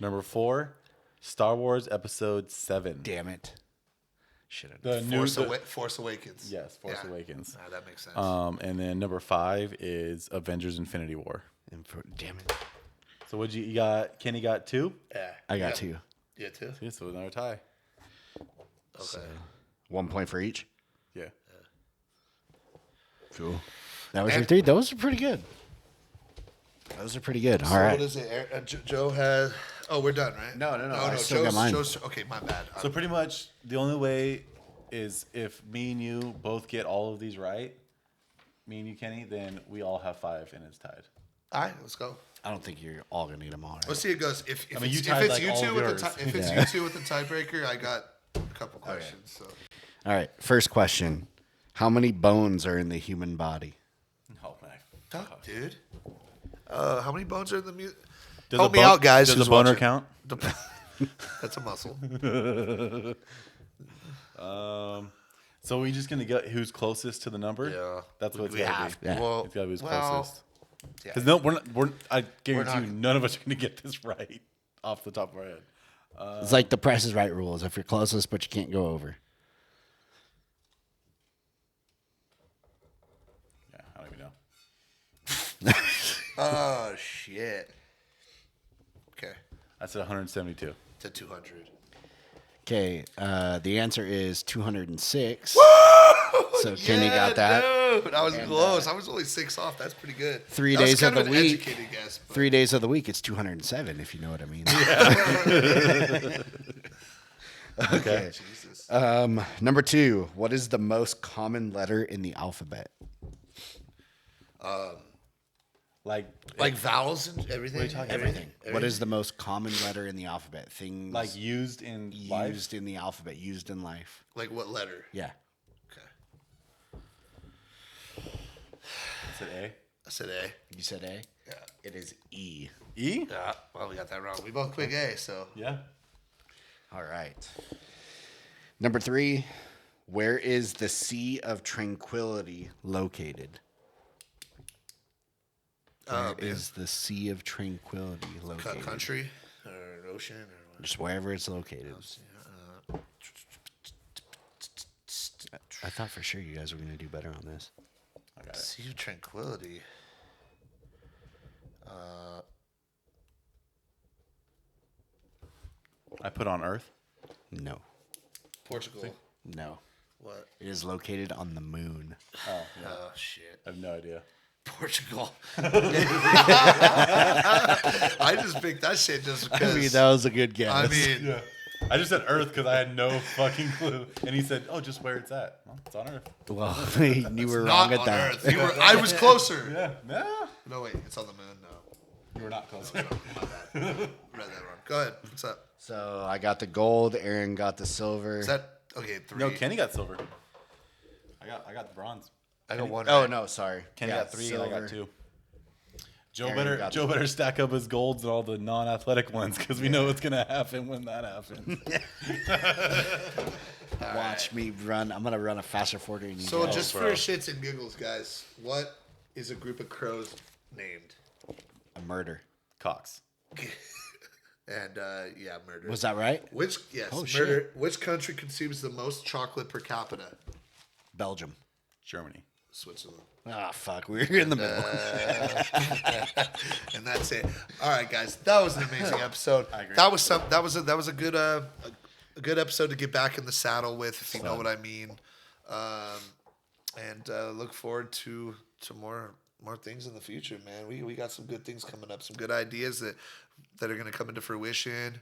Number 4, Star Wars Episode 7. Damn it. Should have. The new Force Awakens. Yes, Force Yeah. Awakens. Ah, that makes sense. And then number 5 is Avengers Infinity War. Damn it. So what you got? Kenny got 2. yeah. I got 2. Yeah, 2. Yeah, so another tie. Okay. 1 point for each. Yeah. Cool. That was your 3. Those are pretty good. Those are pretty good. All So right. what is it? Joe has. Oh, we're done, right? No. No, I still got mine. Okay, my bad. So pretty much the only way is if me and you both get all of these right, me and you, Kenny, then we all have 5 and it's tied. All right, let's go. I don't think you're all gonna need them all. Right? Let's see how it goes. If mean, you it's, tied, if it's like, you all two of with yours. the if it's you two with the tiebreaker, I got a couple questions. So All right. First question: how many bones are in the human body? Oh my. fuck, dude. How many bones are in the mute? Does Help a me out, guys. Does who's a boner watching. count? That's a muscle. So we just gonna get who's closest to the number? Yeah. That's what it's We gotta have. be. Yeah. Well, It's gotta be who's well, closest. yeah. Because no, we're not. I guarantee not. you, none of us are gonna get this right off the top of our head. It's like the Price is Right rules. If you're closest, but you can't go over. Yeah, I don't even know. Oh shit. Okay. I said 172. To 200. Okay. The answer is 206. So Kenny got that. Dude, I was close. I was only 6 off. That's pretty good. 3 That was days of kind the an week. educated guess, but- 3 days of the week, it's 207. If you know what I mean. Okay. Jesus. Number 2. What is the most common letter in the alphabet? Like vowels and everything. What are you talking about? Everything. What is the most common letter in the alphabet? Things like used in life. used in the alphabet, used in life. Like what letter? Yeah. Okay. I said A. I said A. You said A? Yeah. It is E. E? Yeah. Well, we got that wrong. We both click A, so. Yeah. All right. Number 3. Where is the Sea of Tranquility located? Where is the Sea of Tranquility located? Country or ocean or what? Just wherever it's located. I thought for sure you guys were going to do better on this. I got it. Sea of Tranquility. I put on Earth. No. Portugal. No. What? It is located on the moon. Oh, yeah. Oh, shit. I have no idea. Portugal. I just picked that shit just because. I mean, that was a good guess. I mean, Yeah. I just said Earth because I had no fucking clue. And he said, oh, just where it's at. Well, it's on Earth. well, you were not wrong at on that. Earth. I was closer. Yeah. No. No, wait. It's on the moon. No. You were not close. My bad. Read that wrong. Go ahead. What's up? So I got the gold. Aaron got the silver. Is that okay? 3. No, Kenny got silver. I got the bronze. I got 1. Oh right. no, sorry. Kenny got 3 and I got 2. Aaron got Joe better stack up his golds and all the non-athletic ones because we know what's gonna happen when that happens. Watch me run. I'm gonna run a faster 40 than you. So guys. just bro. for shits and giggles, guys, what is a group of crows named? a murder. Cox. And yeah, murder. Was that right? Which yes, Oh, murder. shit. Which country consumes the most chocolate per capita? Belgium. Germany. Switzerland. Ah, fuck. We were in the middle. And that's it. All right, guys, that was an amazing episode. I agree. That was a good a good episode to get back in the saddle with, if you know what I mean. And look forward to more things in the future, man. We got some good things coming up, some good ideas that are going to come into fruition.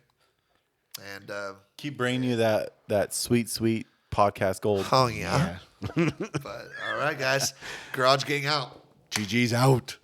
And Keep bringing you that sweet podcast gold. oh yeah. But all right, guys, Garage Gang out. GG's out.